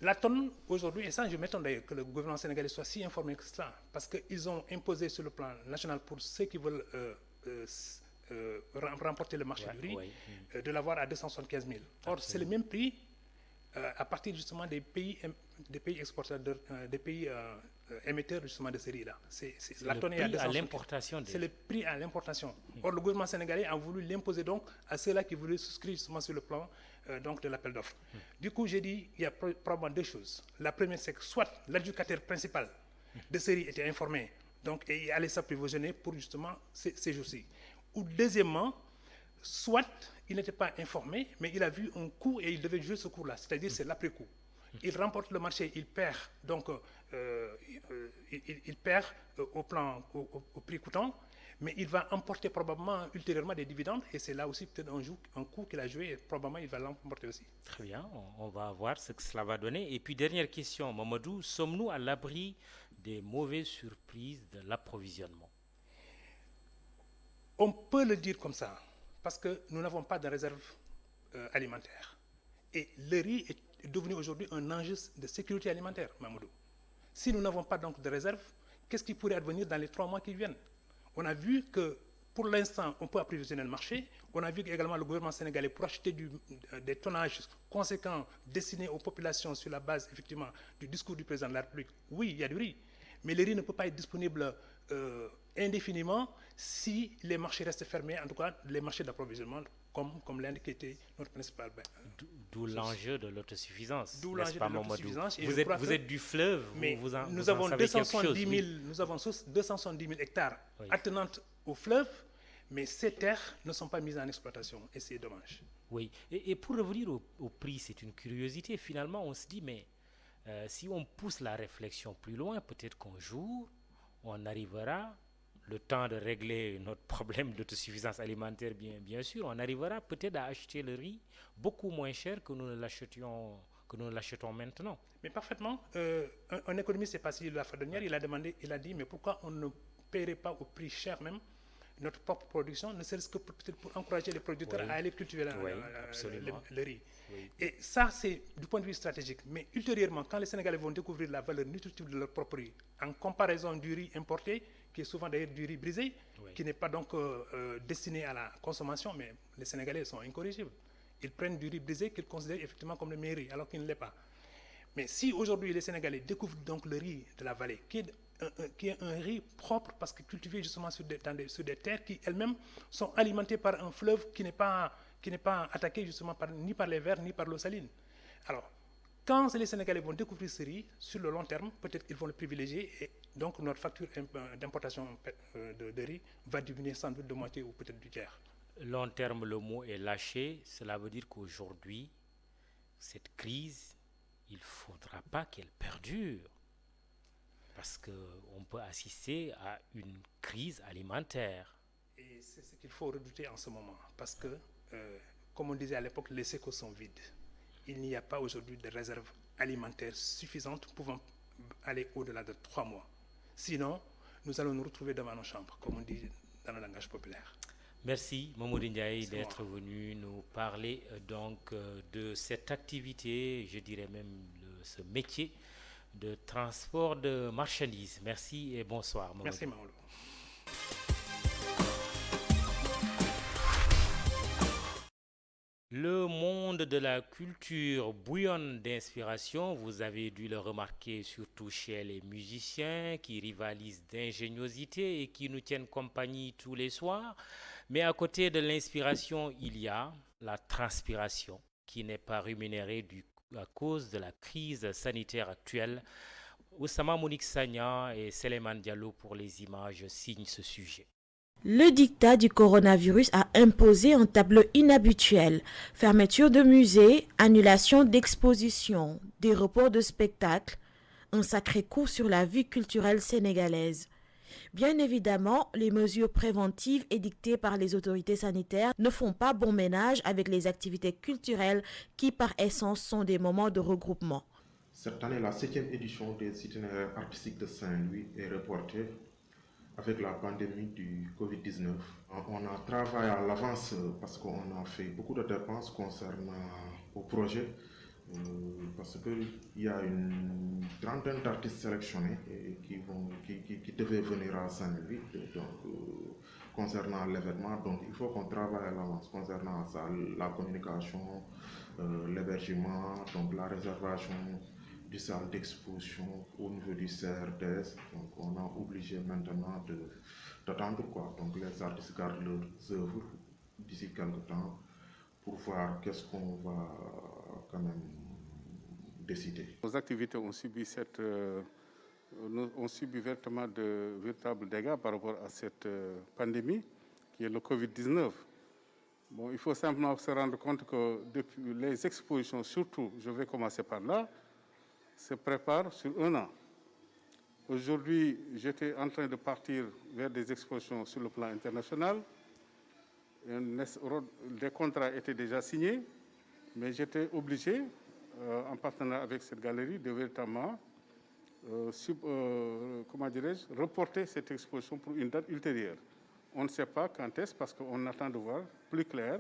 La tonne aujourd'hui, et ça je m'étonne d'ailleurs que le gouvernement sénégalais soit si informé que cela, parce qu'ils ont imposé sur le plan national pour ceux qui veulent remporter le marché du riz, de l'avoir à 275 000. Or, c'est le même prix à partir justement des pays exportateurs, des pays émetteurs justement de ces riz-là. La tonne est à l'importation. C'est le prix à l'importation. Or, le gouvernement sénégalais a voulu l'imposer donc à ceux-là qui voulaient souscrire justement sur le plan donc de l'appel d'offres. Du coup, j'ai dit il y a probablement deux choses. La première, c'est que soit l'éducateur principal de ces riz était informé donc, et il allait s'approvisionner pour justement ces jours-ci. Ou deuxièmement, soit il n'était pas informé, mais il a vu un coup et il devait jouer ce coup-là, c'est-à-dire c'est l'après-coup. Il remporte le marché, il perd donc il perd au prix coûtant, mais il va emporter probablement ultérieurement des dividendes, et c'est là aussi peut-être un coup qu'il a joué, et probablement il va l'emporter aussi. Très bien, on va voir ce que cela va donner. Et puis dernière question, Mamadou, sommes-nous à l'abri des mauvaises surprises de l'approvisionnement? On peut le dire comme ça, parce que nous n'avons pas de réserve alimentaire. Et le riz est devenu aujourd'hui un enjeu de sécurité alimentaire, Mamadou. Si nous n'avons pas donc de réserve, qu'est-ce qui pourrait advenir dans les 3 mois qui viennent? On a vu que pour l'instant, on peut approvisionner le marché. On a vu également le gouvernement sénégalais, pour acheter des tonnages conséquents destinés aux populations sur la base effectivement du discours du président de la République. Oui, il y a du riz, mais le riz ne peut pas être disponible indéfiniment si les marchés restent fermés, en tout cas les marchés d'approvisionnement, comme l'Inde qui était notre principal. D'où l'enjeu de l'autosuffisance. D'où l'enjeu de l'autosuffisance. Vous êtes du fleuve, mais nous avons 270 000 hectares attenantes au fleuve, mais ces terres ne sont pas mises en exploitation, et c'est dommage. Oui, et pour revenir au prix, c'est une curiosité. Finalement, on se dit, mais si on pousse la réflexion plus loin, peut-être qu'un jour, on arrivera, le temps de régler notre problème d'autosuffisance alimentaire, bien sûr, on arrivera peut-être à acheter le riz beaucoup moins cher que nous ne l'achetons maintenant. Mais parfaitement, un économiste est passé de la Fadonnière, il a dit, mais pourquoi on ne paierait pas au prix cher même notre propre production, ne serait-ce que peut-être pour encourager les producteurs à aller cultiver le riz. Oui. Et ça, c'est du point de vue stratégique. Mais ultérieurement, quand les Sénégalais vont découvrir la valeur nutritive de leur propre riz, en comparaison du riz importé, qui est souvent d'ailleurs du riz brisé, qui n'est pas donc destiné à la consommation, mais les Sénégalais sont incorrigibles. Ils prennent du riz brisé qu'ils considèrent effectivement comme le meilleur riz, alors qu'il ne l'est pas. Mais si aujourd'hui les Sénégalais découvrent donc le riz de la vallée, qui est un riz propre, parce que cultivé justement sur des terres qui elles-mêmes sont alimentées par un fleuve qui n'est pas attaqué justement ni par les vers ni par l'eau saline. Alors, quand les Sénégalais vont découvrir ce riz, sur le long terme, peut-être qu'ils vont le privilégier, et donc notre facture d'importation de riz va diminuer sans doute de moitié ou peut-être du tiers. Long terme, le mot est lâché. Cela veut dire qu'aujourd'hui, cette crise, il ne faudra pas qu'elle perdure. Parce qu'on peut assister à une crise alimentaire. Et c'est ce qu'il faut redouter en ce moment. Parce que, comme on disait à l'époque, les sécos sont vides. Il n'y a pas aujourd'hui de réserve alimentaire suffisante pouvant aller au-delà de 3 mois. Sinon, nous allons nous retrouver devant nos chambres, comme on dit dans le langage populaire. Merci Mamadou Ndiaye d'être venu nous parler donc de cette activité, je dirais même ce métier de transport de marchandises. Merci et bonsoir Mamadou. Merci Mamadou. Le monde de la culture bouillonne d'inspiration, vous avez dû le remarquer surtout chez les musiciens qui rivalisent d'ingéniosité et qui nous tiennent compagnie tous les soirs. Mais à côté de l'inspiration, il y a la transpiration qui n'est pas rémunérée à cause de la crise sanitaire actuelle. Oussama Monique Sagna et Seleman Diallo pour les images signent ce sujet. Le diktat du coronavirus a imposé un tableau inhabituel. Fermeture de musées, annulation d'expositions, des reports de spectacles. Un sacré coup sur la vie culturelle sénégalaise. Bien évidemment, les mesures préventives édictées par les autorités sanitaires ne font pas bon ménage avec les activités culturelles qui, par essence, sont des moments de regroupement. Cette année, la 7e édition des itinéraires artistiques de Saint-Louis est reportée avec la pandémie du Covid-19. On a travaillé à l'avance parce qu'on a fait beaucoup de dépenses concernant au projet parce qu'il y a une trentaine d'artistes sélectionnés qui devaient venir à Saint-Louis concernant l'événement. Donc il faut qu'on travaille à l'avance concernant ça, la communication, l'hébergement, donc la réservation du salle d'exposition au niveau du CRDS. Donc on a obligé maintenant d'attendre quoi. Donc les artistes gardent leurs œuvres d'ici quelques temps pour voir qu'est-ce qu'on va quand même décider. Nos activités ont subi véritablement de véritables dégâts par rapport à cette pandémie qui est le Covid-19. Bon, il faut simplement se rendre compte que depuis les expositions, surtout, je vais commencer par là, se préparent sur 1 an. Aujourd'hui, j'étais en train de partir vers des expositions sur le plan international. Des contrats étaient déjà signés, mais j'étais obligé, en partenariat avec cette galerie, de véritablement reporter cette exposition pour une date ultérieure. On ne sait pas quand est-ce, parce qu'on attend de voir plus clair,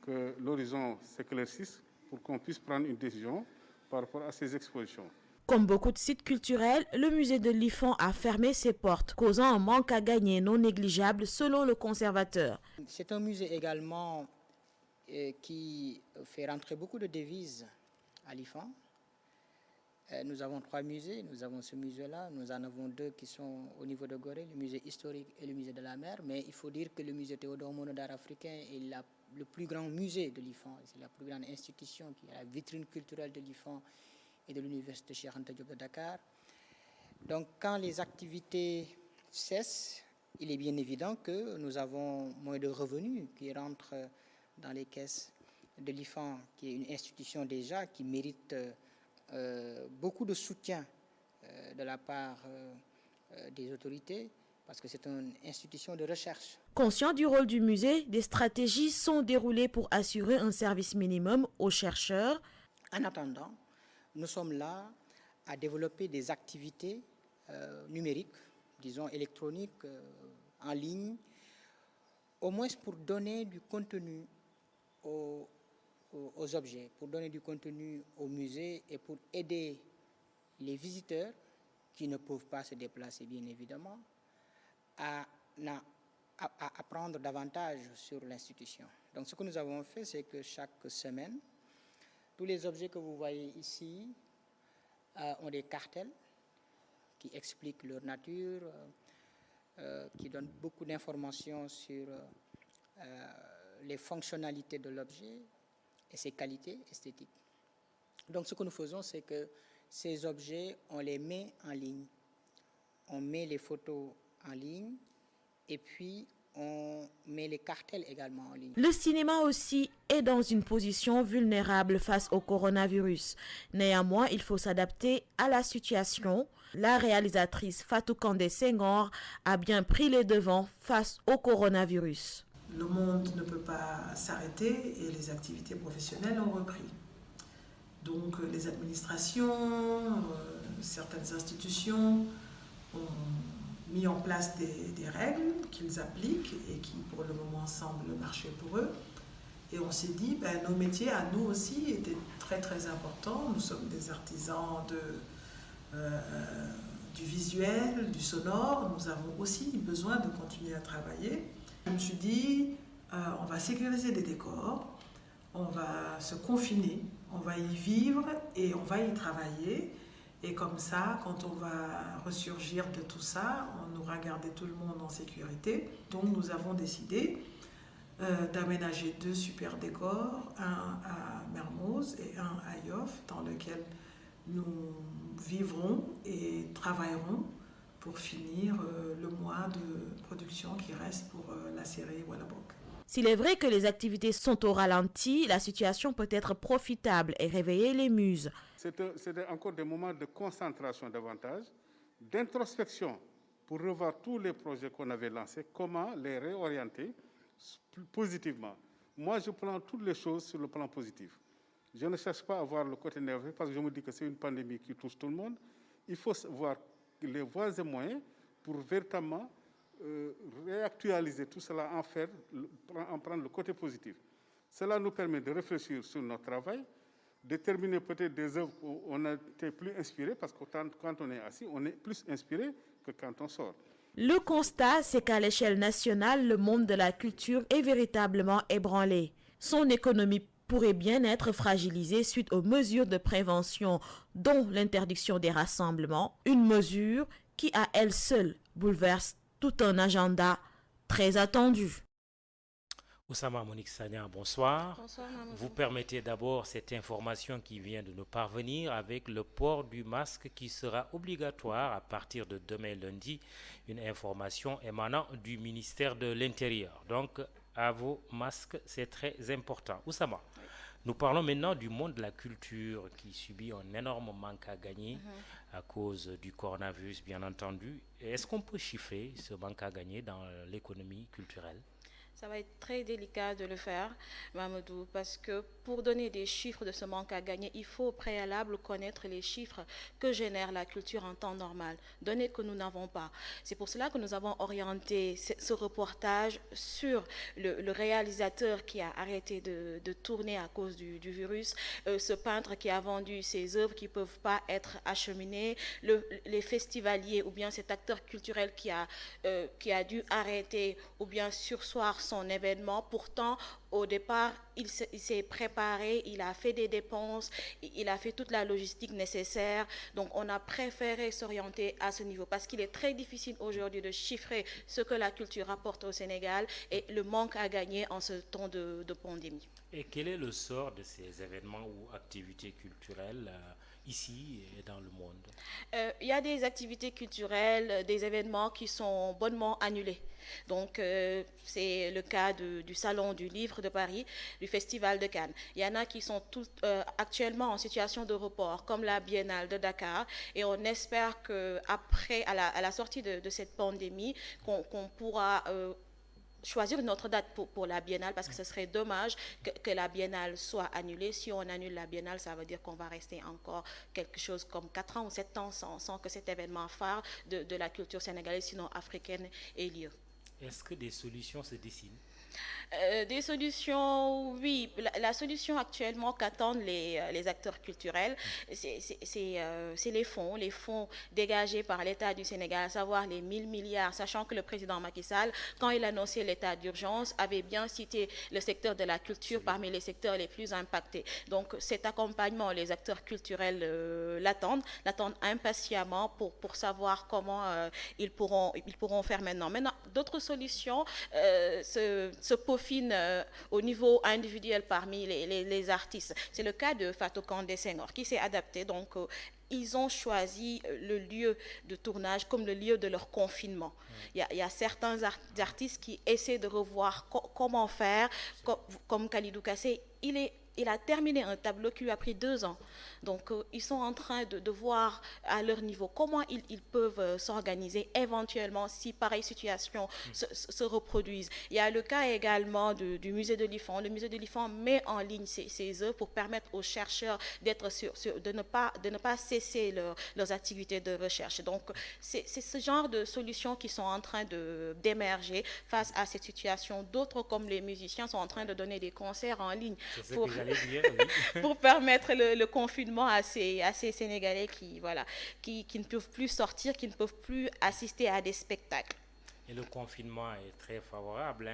que l'horizon s'éclaircisse pour qu'on puisse prendre une décision par rapport à ces expositions. Comme beaucoup de sites culturels, le musée de l'IFAN a fermé ses portes, causant un manque à gagner non négligeable selon le conservateur. C'est un musée également qui fait rentrer beaucoup de devises à l'IFAN. Nous avons 3 musées, nous avons ce musée-là, nous en avons 2 qui sont au niveau de Gorée, le musée historique et le musée de la mer, mais il faut dire que le musée Théodore Monod d'art africain est le plus grand musée de l'IFAN, c'est la plus grande institution qui est la vitrine culturelle de l'IFAN et de l'université Cheikh Anta Diop de Dakar. Donc quand les activités cessent, il est bien évident que nous avons moins de revenus qui rentrent dans les caisses de l'IFAN, qui est une institution déjà qui mérite beaucoup de soutien de la part des autorités, parce que c'est une institution de recherche. Conscient du rôle du musée, des stratégies sont déroulées pour assurer un service minimum aux chercheurs. En attendant, nous sommes là à développer des activités numériques, disons électroniques, en ligne, au moins pour donner du contenu aux objets, pour donner du contenu au musée et pour aider les visiteurs qui ne peuvent pas se déplacer, bien évidemment, à apprendre davantage sur l'institution. Donc ce que nous avons fait, c'est que chaque semaine, tous les objets que vous voyez ici ont des cartels qui expliquent leur nature, qui donnent beaucoup d'informations sur les fonctionnalités de l'objet et ses qualités esthétiques. Donc ce que nous faisons, c'est que ces objets, on les met en ligne. On met les photos en ligne et puis on met les cartels également en ligne. Le cinéma aussi est dans une position vulnérable face au coronavirus. Néanmoins, il faut s'adapter à la situation. La réalisatrice Fatou Kandé Senghor a bien pris les devants face au coronavirus. Le monde ne peut pas s'arrêter et les activités professionnelles ont repris. Donc les administrations, certaines institutions ont mis en place des règles qu'ils appliquent et qui pour le moment semblent marcher pour eux. Et on s'est dit, nos métiers à nous aussi étaient très très importants. Nous sommes des artisans du visuel, du sonore. Nous avons aussi besoin de continuer à travailler. Je me suis dit, on va sécuriser les décors, on va se confiner, on va y vivre et on va y travailler. Et comme ça, quand on va ressurgir de tout ça, on aura gardé tout le monde en sécurité. Donc nous avons décidé d'aménager 2 super décors, un à Mermoz et un à Yoff, dans lequel nous vivrons et travaillerons pour finir le mois de production qui reste pour la série Wallabok. S'il est vrai que les activités sont au ralenti, la situation peut être profitable et réveiller les muses. C'est encore des moments de concentration davantage, d'introspection pour revoir tous les projets qu'on avait lancés, comment les réorienter positivement. Moi, je prends toutes les choses sur le plan positif. Je ne cherche pas à voir le côté nerveux parce que je me dis que c'est une pandémie qui touche tout le monde. Il faut voir les voies et moyens pour véritablement réactualiser tout cela, en prendre le côté positif. Cela nous permet de réfléchir sur notre travail, de terminer peut-être des œuvres où on a été plus inspiré, parce que quand on est assis, on est plus inspiré que quand on sort. Le constat, c'est qu'à l'échelle nationale, le monde de la culture est véritablement ébranlé. Son économie pourrait bien être fragilisée suite aux mesures de prévention, dont l'interdiction des rassemblements, une mesure qui à elle seule bouleverse tout un agenda très attendu. Oussama Monique Sagna, bonsoir. Bonsoir, Mamadou. Vous permettez d'abord cette information qui vient de nous parvenir avec le port du masque qui sera obligatoire à partir de demain lundi. Une information émanant du ministère de l'Intérieur. Donc, à vos masques, c'est très important. Oussama, Nous parlons maintenant du monde de la culture qui subit un énorme manque à gagner à cause du coronavirus, bien entendu. Est-ce qu'on peut chiffrer ce manque à gagner dans l'économie culturelle? Ça va être très délicat de le faire, Mamadou, parce que pour donner des chiffres de ce manque à gagner, il faut au préalable connaître les chiffres que génère la culture en temps normal, données que nous n'avons pas. C'est pour cela que nous avons orienté ce reportage sur le réalisateur qui a arrêté de tourner à cause du virus, ce peintre qui a vendu ses œuvres qui ne peuvent pas être acheminées, les festivaliers ou bien cet acteur culturel qui a dû arrêter ou bien surseoir son événement. Pourtant, au départ, il s'est préparé, il a fait des dépenses, il a fait toute la logistique nécessaire. Donc, on a préféré s'orienter à ce niveau parce qu'il est très difficile aujourd'hui de chiffrer ce que la culture apporte au Sénégal et le manque à gagner en ce temps de pandémie. Et quel est le sort de ces événements ou activités culturelles ici et dans le monde? Il y a des activités culturelles, des événements qui sont bonnement annulés. Donc, c'est le cas du Salon du Livre de Paris, du Festival de Cannes. Il y en a qui sont actuellement en situation de report, comme la Biennale de Dakar. Et on espère qu'après, à la sortie de cette pandémie, qu'on pourra choisir une autre date pour la Biennale, parce que ce serait dommage que la Biennale soit annulée. Si on annule la Biennale, ça veut dire qu'on va rester encore quelque chose comme 4 ans ou 7 ans sans que cet événement phare de la culture sénégalaise, sinon africaine, ait lieu. Est-ce que des solutions se dessinent? Des solutions, oui. La solution actuellement qu'attendent les acteurs culturels, c'est les fonds dégagés par l'État du Sénégal, à savoir les 1000 milliards, sachant que le président Macky Sall, quand il annonçait l'état d'urgence, avait bien cité le secteur de la culture parmi les secteurs les plus impactés. Donc cet accompagnement, les acteurs culturels l'attendent impatiemment pour savoir comment ils pourront faire maintenant. Maintenant, d'autres solutions se peaufinent au niveau individuel parmi les artistes. C'est le cas de Fatou Kandé Senghor qui s'est adapté. Donc, ils ont choisi le lieu de tournage comme le lieu de leur confinement. Il y a certains artistes qui essaient de revoir comment faire, comme Khalidou Kassé. Il a terminé un tableau qui lui a pris 2 ans. Donc, ils sont en train de voir à leur niveau comment ils peuvent s'organiser éventuellement si pareille situation se reproduise. Il y a le cas également du musée de l'IFAN. Le musée de l'IFAN met en ligne ses œuvres pour permettre aux chercheurs de ne pas cesser leurs activités de recherche. Donc, c'est ce genre de solutions qui sont en train d'émerger face à cette situation. D'autres, comme les musiciens, sont en train de donner des concerts en ligne pour permettre le confinement à ces Sénégalais qui ne peuvent plus sortir, qui ne peuvent plus assister à des spectacles. Et le confinement est très favorable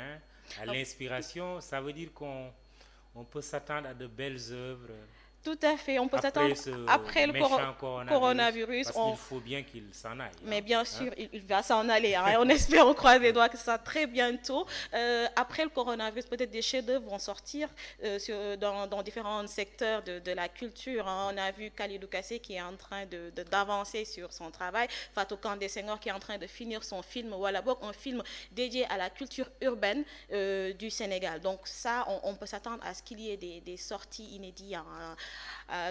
à l'inspiration. Ça veut dire qu'on peut s'attendre à de belles œuvres. Tout à fait, on peut s'attendre après le coronavirus. Parce qu'il faut bien qu'il s'en aille. Mais bien sûr, il va s'en aller. On espère, on croise les doigts que ça très bientôt. Après le coronavirus, peut-être des chefs-d'œuvre vont sortir dans différents secteurs de la culture. On a vu Khalidou Kassé qui est en train d'avancer sur son travail. Fatou Kandé Senghor qui est en train de finir son film Walabok, un film dédié à la culture urbaine du Sénégal. Donc ça, on peut s'attendre à ce qu'il y ait des sorties inédites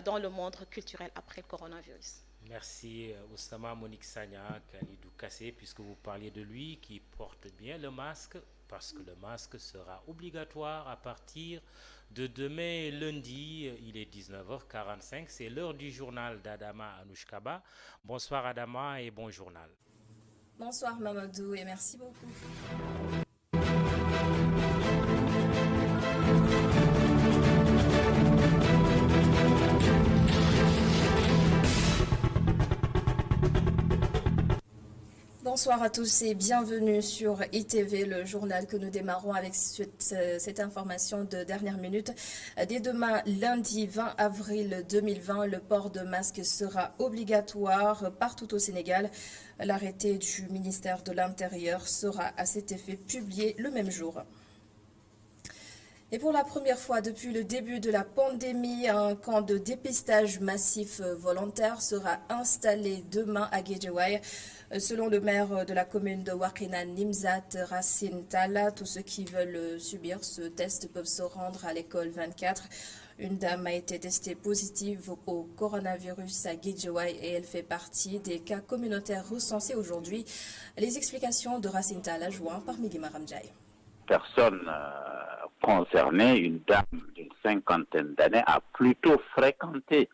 dans le monde culturel après le coronavirus. Merci Oussama Monique Sagna, Khalidou Kassé, puisque vous parliez de lui, qui porte bien le masque, parce que le masque sera obligatoire à partir de demain lundi. Il est 19h45, c'est l'heure du journal d'Adama Anouchkaba. Bonsoir Adama et bon journal. Bonsoir Mamadou et merci beaucoup. Bonsoir à tous et bienvenue sur ITV, le journal que nous démarrons avec cette information de dernière minute. Dès demain, lundi 20 avril 2020, le port de masque sera obligatoire partout au Sénégal. L'arrêté du ministère de l'Intérieur sera à cet effet publié le même jour. Et pour la première fois depuis le début de la pandémie, un camp de dépistage massif volontaire sera installé demain à Guédiawaye. Selon le maire de la commune de Wakhinane, Nimzat Racine Talla, tous ceux qui veulent subir ce test peuvent se rendre à l'école 24. Une dame a été testée positive au coronavirus à Guédiawaye et elle fait partie des cas communautaires recensés aujourd'hui. Les explications de Racine Talla joint par Migui Maram Ndiaye. Personne concernée, une dame d'une 50aine d'années, a plutôt fréquenté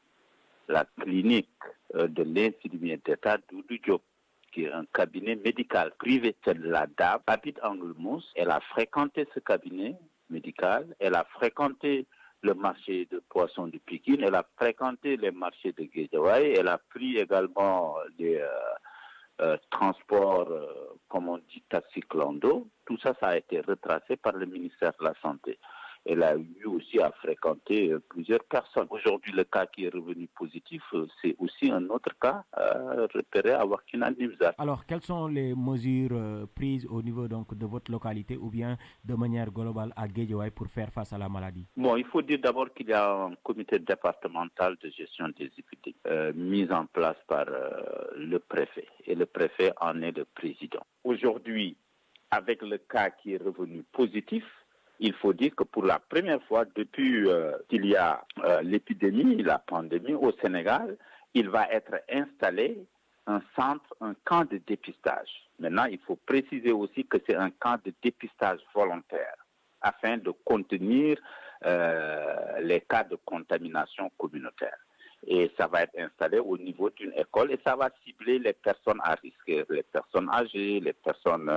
la clinique de l'infirmier d'État Doudou Diop, qui est un cabinet médical privé. La dame habite Angle-Mousse, elle a fréquenté ce cabinet médical, elle a fréquenté le marché de poissons de Pikine, elle a fréquenté les marchés de Guédiawaye, elle a pris également des transports, comme on dit, taxi clando. Tout ça, ça a été retracé par le ministère de la Santé. Elle a eu aussi à fréquenter plusieurs personnes. Aujourd'hui, le cas qui est revenu positif, c'est aussi un autre cas repéré à Wakhinane-Nimzatt. Alors, quelles sont les mesures prises au niveau donc, de votre localité ou bien de manière globale à Guédiawaye pour faire face à la maladie? Bon, il faut dire d'abord qu'il y a un comité départemental de gestion des épidémies mis en place par le préfet. Et le préfet en est le président. Aujourd'hui, avec le cas qui est revenu positif, il faut dire que pour la première fois depuis qu'il y a l'épidémie, la pandémie au Sénégal, il va être installé un centre, un camp de dépistage. Maintenant, il faut préciser aussi que c'est un camp de dépistage volontaire afin de contenir les cas de contamination communautaire. Et ça va être installé au niveau d'une école et ça va cibler les personnes à risque, les personnes âgées, les personnes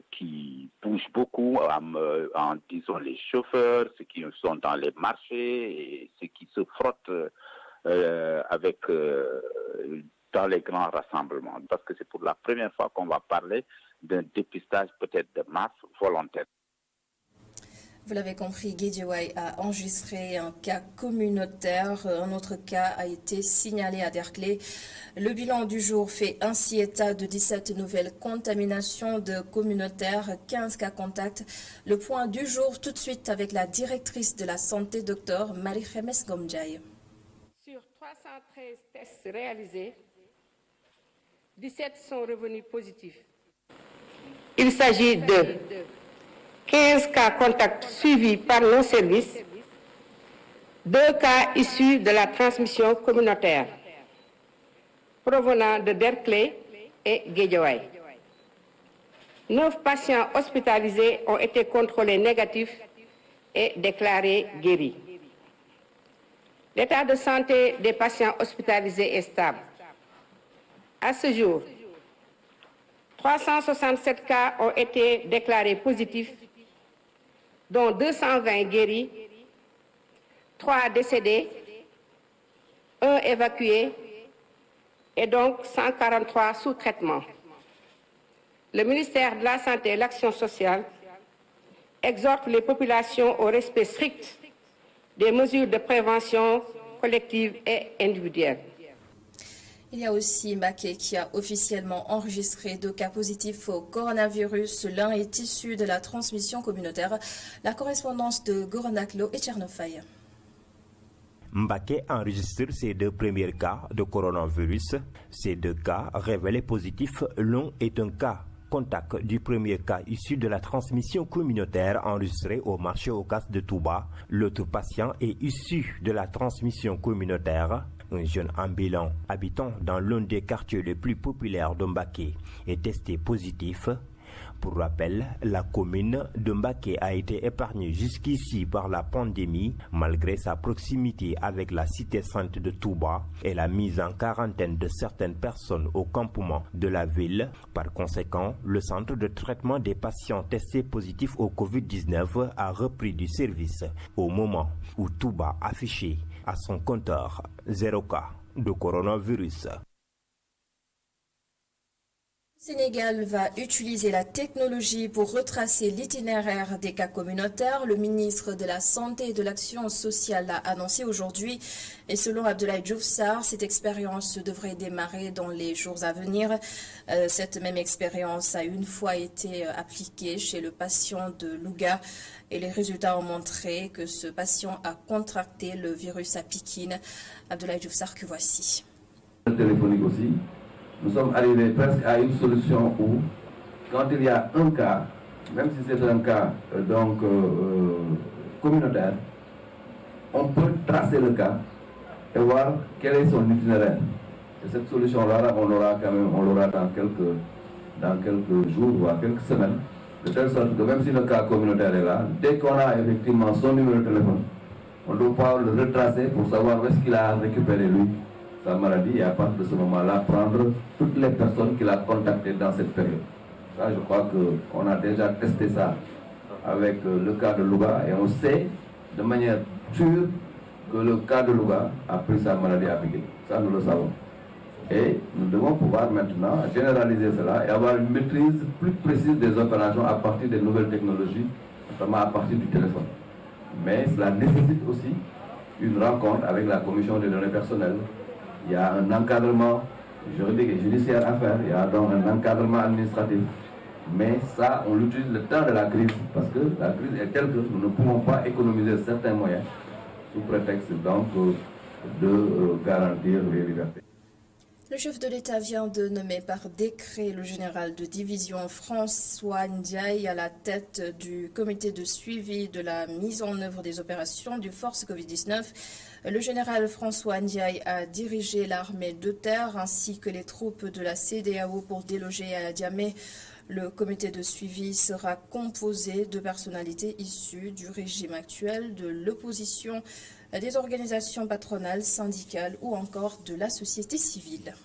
qui bougent beaucoup, en disons les chauffeurs, ceux qui sont dans les marchés et ceux qui se frottent dans les grands rassemblements. Parce que c'est pour la première fois qu'on va parler d'un dépistage peut-être de masse volontaire. Vous l'avez compris, Guédiawaye a enregistré un cas communautaire. Un autre cas a été signalé à Derklé. Le bilan du jour fait ainsi état de 17 nouvelles contaminations de communautaires, 15 cas contacts. Le point du jour tout de suite avec la directrice de la santé, Dr Marie-Khémès Ngom-Ndiaye. Sur 313 tests réalisés, 17 sont revenus positifs. Il s'agit de 15 cas contacts suivis par nos services, 2 cas issus de la transmission communautaire provenant de Derklé et Guédiawaye. 9 patients hospitalisés ont été contrôlés négatifs et déclarés guéris. L'état de santé des patients hospitalisés est stable. À ce jour, 367 cas ont été déclarés positifs, dont 220 guéris, 3 décédés, 1 évacué et donc 143 sous traitement. Le ministère de la Santé et de l'Action sociale exhorte les populations au respect strict des mesures de prévention collective et individuelle. Il y a aussi Mbaké qui a officiellement enregistré 2 cas positifs au coronavirus. L'un est issu de la transmission communautaire. La correspondance de Goronaklo et Tchernofaï. Mbaké enregistre ses 2 premiers cas de coronavirus. Ces 2 cas révélés positifs, l'un est un cas contact du premier cas issu de la transmission communautaire enregistré au marché Ocas de Touba. L'autre patient est issu de la transmission communautaire. Un jeune ambulant habitant dans l'un des quartiers les plus populaires de Mbaké est testé positif. Pour rappel, la commune de Mbaké a été épargnée jusqu'ici par la pandémie malgré sa proximité avec la cité sainte de Touba et la mise en quarantaine de certaines personnes au campement de la ville. Par conséquent, le centre de traitement des patients testés positifs au Covid-19 a repris du service au moment où Touba affichait à son compteur 0 cas de coronavirus. Le Sénégal va utiliser la technologie pour retracer l'itinéraire des cas communautaires. Le ministre de la Santé et de l'Action sociale l'a annoncé aujourd'hui. Et selon Abdoulaye Diouf Sarr, cette expérience devrait démarrer dans les jours à venir. Cette même expérience a une fois été appliquée chez le patient de Louga. Et les résultats ont montré que ce patient a contracté le virus à Pikine. Abdoulaye Diouf Sarr que voici. Téléphonique aussi. Nous sommes arrivés presque à une solution où, quand il y a un cas, même si c'est un cas communautaire, on peut tracer le cas et voir quel est son itinéraire. Et cette solution-là, on l'aura dans quelques jours ou à quelques semaines, de telle sorte que même si le cas communautaire est là, dès qu'on a effectivement son numéro de téléphone, on doit pouvoir le retracer pour savoir où est-ce qu'il a récupéré lui sa maladie et à partir de ce moment-là, prendre toutes les personnes qu'il a contactées dans cette période. Ça, je crois qu'on a déjà testé ça avec le cas de Louga et on sait de manière sûre que le cas de Louga a pris sa maladie à piquer. Ça, nous le savons. Et nous devons pouvoir maintenant généraliser cela et avoir une maîtrise plus précise des opérations à partir des nouvelles technologies, notamment à partir du téléphone. Mais cela nécessite aussi une rencontre avec la commission des données personnelles. Il y a un encadrement juridique et judiciaire à faire, il y a donc un encadrement administratif. Mais ça, on l'utilise le temps de la crise, parce que la crise est telle que nous ne pouvons pas économiser certains moyens sous prétexte donc de garantir les libertés. Le chef de l'État vient de nommer par décret le général de division François Ndiaye à la tête du comité de suivi de la mise en œuvre des opérations du Force Covid-19. Le général François Ndiaye a dirigé l'armée de terre ainsi que les troupes de la CEDEAO pour déloger à Diamé. Le comité de suivi sera composé de personnalités issues du régime actuel, de l'opposition, des organisations patronales, syndicales ou encore de la société civile.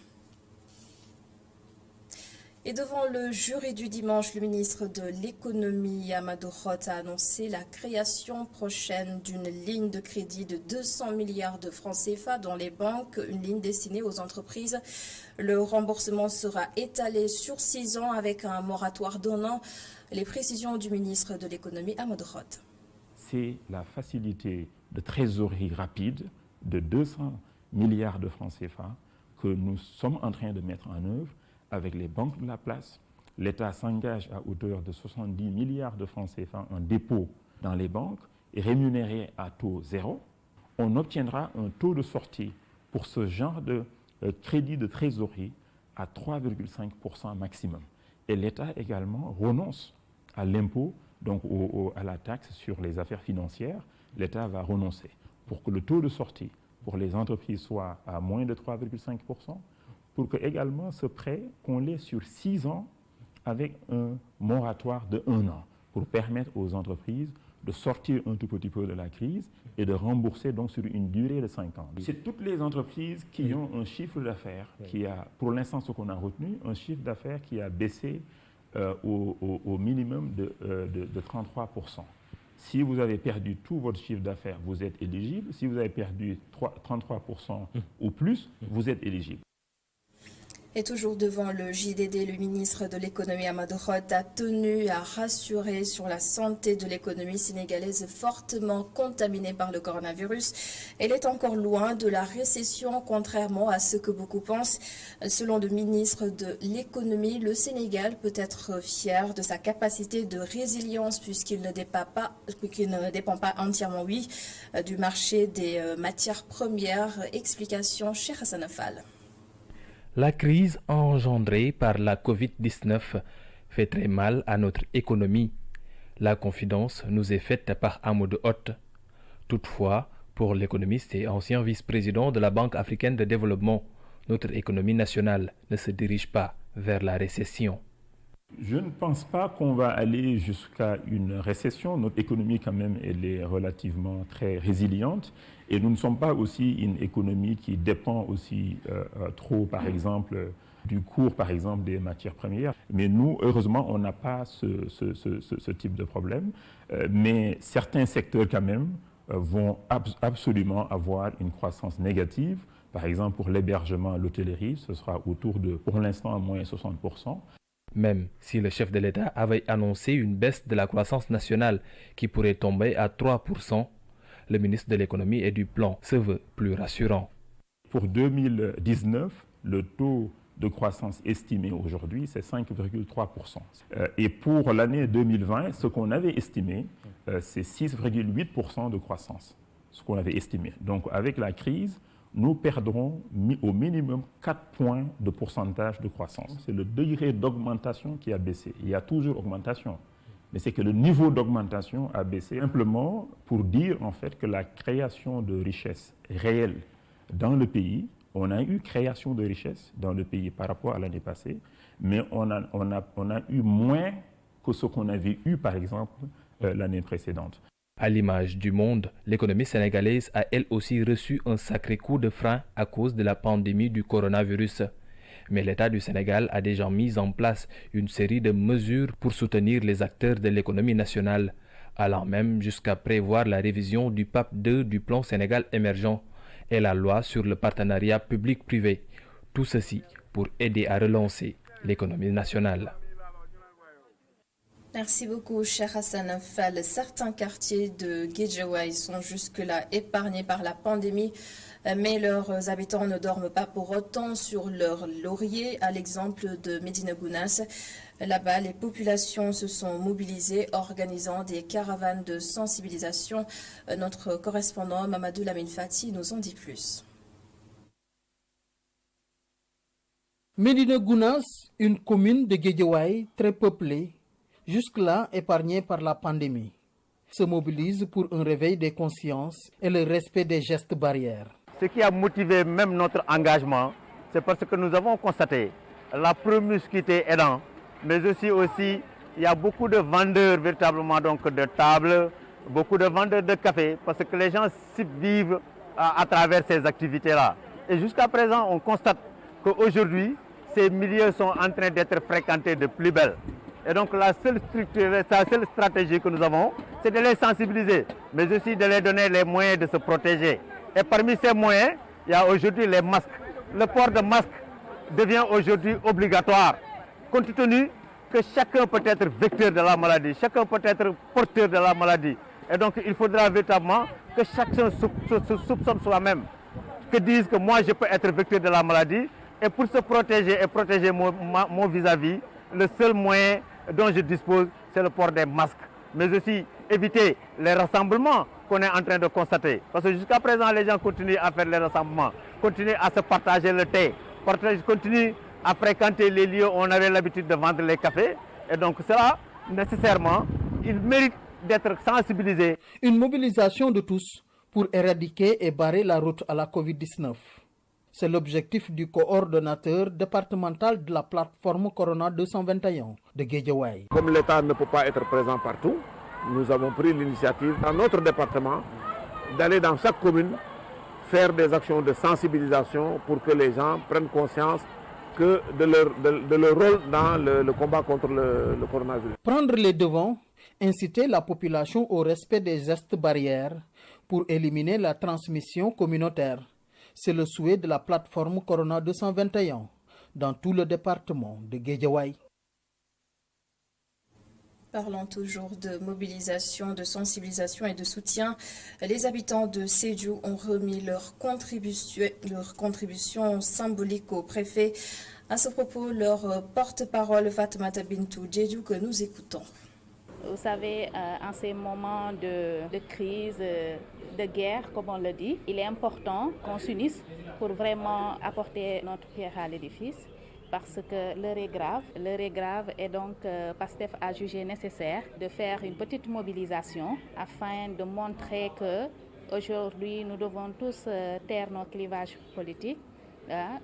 Et devant le jury du dimanche, le ministre de l'économie, Amadou Hott, a annoncé la création prochaine d'une ligne de crédit de 200 milliards de francs CFA dans les banques, une ligne destinée aux entreprises. Le remboursement sera étalé sur 6 ans avec un moratoire d'1 an. Les précisions du ministre de l'économie, Amadou Hott. C'est la facilité de trésorerie rapide de 200 milliards de francs CFA que nous sommes en train de mettre en œuvre avec les banques de la place. L'État s'engage à hauteur de 70 milliards de francs CFA en dépôt dans les banques et rémunéré à taux zéro. On obtiendra un taux de sortie pour ce genre de crédit de trésorerie à 3,5% maximum. Et l'État également renonce à l'impôt, donc à la taxe sur les affaires financières. L'État va renoncer pour que le taux de sortie pour les entreprises soit à moins de 3,5%, pour que également ce prêt, qu'on l'ait sur 6 ans avec un moratoire de 1 an, pour permettre aux entreprises de sortir un tout petit peu de la crise et de rembourser donc sur une durée de 5 ans. C'est toutes les entreprises qui ont un chiffre d'affaires qui a, pour l'instant ce qu'on a retenu, un chiffre d'affaires qui a baissé au minimum de 33%. Si vous avez perdu tout votre chiffre d'affaires, vous êtes éligible. Si vous avez perdu 33% ou plus, vous êtes éligible. Et toujours devant le JDD, le ministre de l'économie Amadou Hott a tenu à rassurer sur la santé de l'économie sénégalaise fortement contaminée par le coronavirus. Elle est encore loin de la récession, contrairement à ce que beaucoup pensent. Selon le ministre de l'économie, le Sénégal peut être fier de sa capacité de résilience puisqu'il ne dépend pas entièrement, du marché des matières premières. Explication chez Hassan Fall. La crise engendrée par la Covid-19 fait très mal à notre économie. La confidence nous est faite par Amadou Hott. Toutefois, pour l'économiste et ancien vice-président de la Banque africaine de développement, notre économie nationale ne se dirige pas vers la récession. Je ne pense pas qu'on va aller jusqu'à une récession. Notre économie, quand même, elle est relativement très résiliente. Et nous ne sommes pas aussi une économie qui dépend aussi trop, par exemple, du cours, par exemple, des matières premières. Mais nous, heureusement, on n'a pas ce type de problème. Mais certains secteurs, quand même, vont absolument avoir une croissance négative. Par exemple, pour l'hébergement, l'hôtellerie, ce sera autour de, pour l'instant, à moins 60%. Même si le chef de l'État avait annoncé une baisse de la croissance nationale qui pourrait tomber à 3%, le ministre de l'économie et du plan se veut plus rassurant. Pour 2019, le taux de croissance estimé aujourd'hui, c'est 5,3%. Et pour l'année 2020, ce qu'on avait estimé, c'est 6,8% de croissance, ce qu'on avait estimé. Donc avec la crise, nous perdrons au minimum 4 points de pourcentage de croissance. C'est le degré d'augmentation qui a baissé. Il y a toujours augmentation, mais c'est que le niveau d'augmentation a baissé simplement pour dire en fait que la création de richesses réelles dans le pays, on a eu création de richesses dans le pays par rapport à l'année passée, mais on a eu moins que ce qu'on avait eu par exemple l'année précédente. À l'image du monde, l'économie sénégalaise a elle aussi reçu un sacré coup de frein à cause de la pandémie du coronavirus. Mais l'État du Sénégal a déjà mis en place une série de mesures pour soutenir les acteurs de l'économie nationale, allant même jusqu'à prévoir la révision du PAP 2 du plan Sénégal émergent et la loi sur le partenariat public-privé. Tout ceci pour aider à relancer l'économie nationale. Merci beaucoup, cher Hassan Fall. Certains quartiers de Guédiawaye sont jusque-là épargnés par la pandémie, mais leurs habitants ne dorment pas pour autant sur leur laurier, à l'exemple de Médina Gounass. Là-bas, les populations se sont mobilisées, organisant des caravanes de sensibilisation. Notre correspondant Mamadou Lamine Fati nous en dit plus. Médina Gounass, une commune de Guédiawaye très peuplée, jusque-là épargnée par la pandémie, se mobilise pour un réveil des consciences et le respect des gestes barrières. Ce qui a motivé même notre engagement, c'est parce que nous avons constaté la promiscuité aidant, mais aussi il y a beaucoup de vendeurs véritablement donc de tables, beaucoup de vendeurs de café, parce que les gens vivent à travers ces activités-là. Et jusqu'à présent, on constate qu'aujourd'hui, ces milieux sont en train d'être fréquentés de plus belle. Et donc la seule stratégie que nous avons, c'est de les sensibiliser, mais aussi de les donner les moyens de se protéger. Et parmi ces moyens, il y a aujourd'hui les masques. Le port de masque devient aujourd'hui obligatoire, compte tenu que chacun peut être vecteur de la maladie, chacun peut être porteur de la maladie. Et donc il faudra véritablement que chacun se soupçonne soi-même, que dise que moi je peux être vecteur de la maladie. Et pour se protéger et protéger mon vis-à-vis, le seul moyen dont je dispose, c'est le port des masques. Mais aussi éviter les rassemblements qu'on est en train de constater. Parce que jusqu'à présent, les gens continuent à faire les rassemblements, continuent à se partager le thé, continuent à fréquenter les lieux où on avait l'habitude de vendre les cafés. Et donc cela, nécessairement, il mérite d'être sensibilisé. Une mobilisation de tous pour éradiquer et barrer la route à la Covid-19. C'est l'objectif du coordonnateur départemental de la plateforme Corona 221 de Guédiawaye. Comme l'État ne peut pas être présent partout, nous avons pris l'initiative dans notre département d'aller dans chaque commune faire des actions de sensibilisation pour que les gens prennent conscience de leur rôle dans le combat contre le coronavirus. Prendre les devants, inciter la population au respect des gestes barrières pour éliminer la transmission communautaire. C'est le souhait de la plateforme Corona 221 dans tout le département de Guédiawaye. Parlons toujours de mobilisation, de sensibilisation et de soutien. Les habitants de Sédhiou ont remis leur contribution symbolique au préfet. À ce propos, leur porte-parole Fatoumata Bintou Diédiou que nous écoutons. Vous savez, en ces moments de crise, de guerre, comme on le dit, il est important qu'on s'unisse pour vraiment apporter notre pierre à l'édifice. Parce que l'heure est grave et donc PASTEF a jugé nécessaire de faire une petite mobilisation afin de montrer que aujourd'hui nous devons tous taire nos clivages politiques,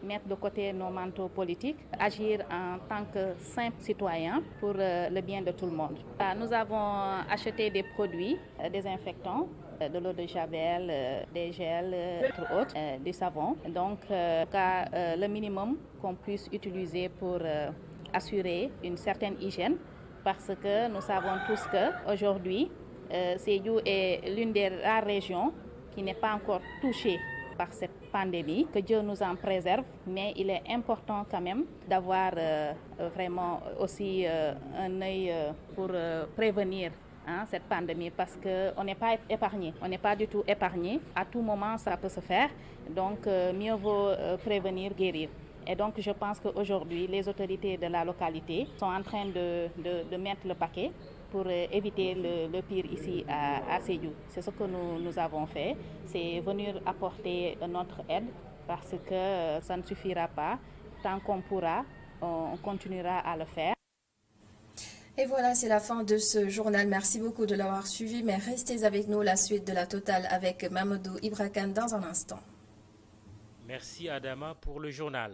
mettre de côté nos manteaux politiques, agir en tant que simples citoyens pour le bien de tout le monde. Nous avons acheté des produits désinfectants, de l'eau de javel, des gels, entre autres, du savon. Donc, le minimum qu'on puisse utiliser pour assurer une certaine hygiène, parce que nous savons tous qu'aujourd'hui, Sédhiou est l'une des rares régions qui n'est pas encore touchée par cette pandémie, que Dieu nous en préserve, mais il est important quand même d'avoir vraiment aussi un œil pour prévenir cette pandémie, parce qu'on n'est pas épargné, on n'est pas du tout épargné. À tout moment, ça peut se faire, donc mieux vaut prévenir, guérir. Et donc, je pense qu'aujourd'hui, les autorités de la localité sont en train de mettre le paquet pour éviter le pire ici à Sédhiou. C'est ce que nous avons fait, c'est venir apporter notre aide, parce que ça ne suffira pas. Tant qu'on pourra, on continuera à le faire. Et voilà, c'est la fin de ce journal. Merci beaucoup de l'avoir suivi, mais restez avec nous, la suite de la totale avec Mamadou Ibrakan dans un instant. Merci Adama pour le journal.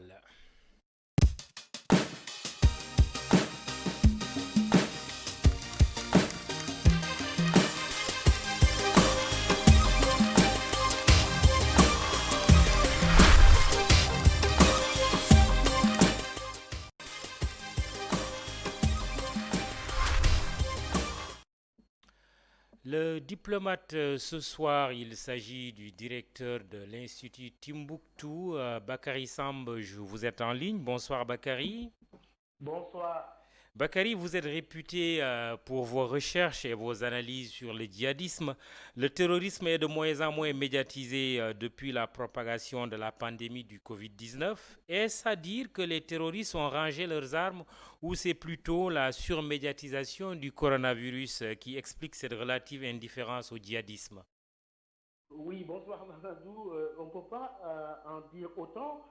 Le diplomate ce soir, il s'agit du directeur de l'Institut Timbuktu, Bakary Samb. Vous êtes en ligne. Bonsoir Bakary. Bonsoir. Bakary, vous êtes réputé pour vos recherches et vos analyses sur le djihadisme. Le terrorisme est de moins en moins médiatisé depuis la propagation de la pandémie du Covid-19. Est-ce à dire que les terroristes ont rangé leurs armes ou c'est plutôt la surmédiatisation du coronavirus qui explique cette relative indifférence au djihadisme? Oui, bonsoir Mamadou. On ne peut pas en dire autant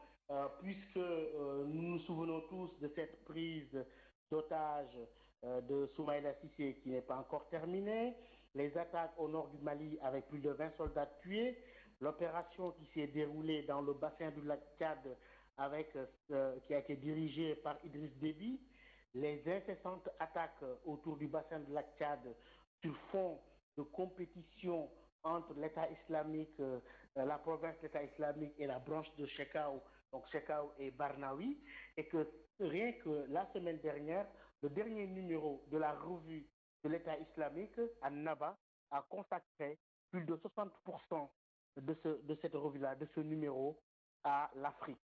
puisque nous nous souvenons tous de cette prise d'otages de Soumaïla Cissé qui n'est pas encore terminée, les attaques au nord du Mali avec plus de 20 soldats tués, l'opération qui s'est déroulée dans le bassin du lac Tchad qui a été dirigée par Idriss Déby, les incessantes attaques autour du bassin du lac Tchad sur fond de compétition entre l'État islamique, la province de l'État islamique et la branche de Chekao, donc Chekao et Barnawi, et que rien que la semaine dernière, le dernier numéro de la revue de l'État islamique à Naba a consacré plus de 60% de cette revue-là, de ce numéro, à l'Afrique.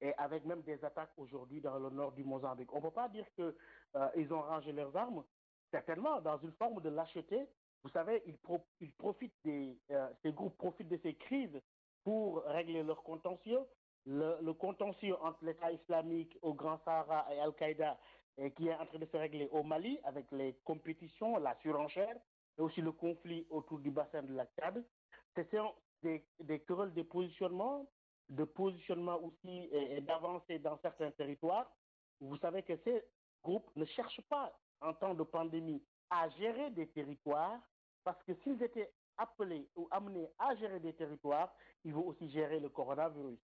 Et avec même des attaques aujourd'hui dans le nord du Mozambique. On ne peut pas dire qu'ils ont rangé leurs armes, certainement dans une forme de lâcheté. Vous savez, ces groupes profitent de ces crises pour régler leur contentieux. Le contentieux entre l'État islamique au Grand Sahara et Al-Qaïda qui est en train de se régler au Mali avec les compétitions, la surenchère et aussi le conflit autour du bassin de la Tchad. Ce sont des querelles de positionnement aussi et d'avancée dans certains territoires. Vous savez que ces groupes ne cherchent pas en temps de pandémie à gérer des territoires parce que s'ils étaient appelés ou amenés à gérer des territoires, ils vont aussi gérer le coronavirus.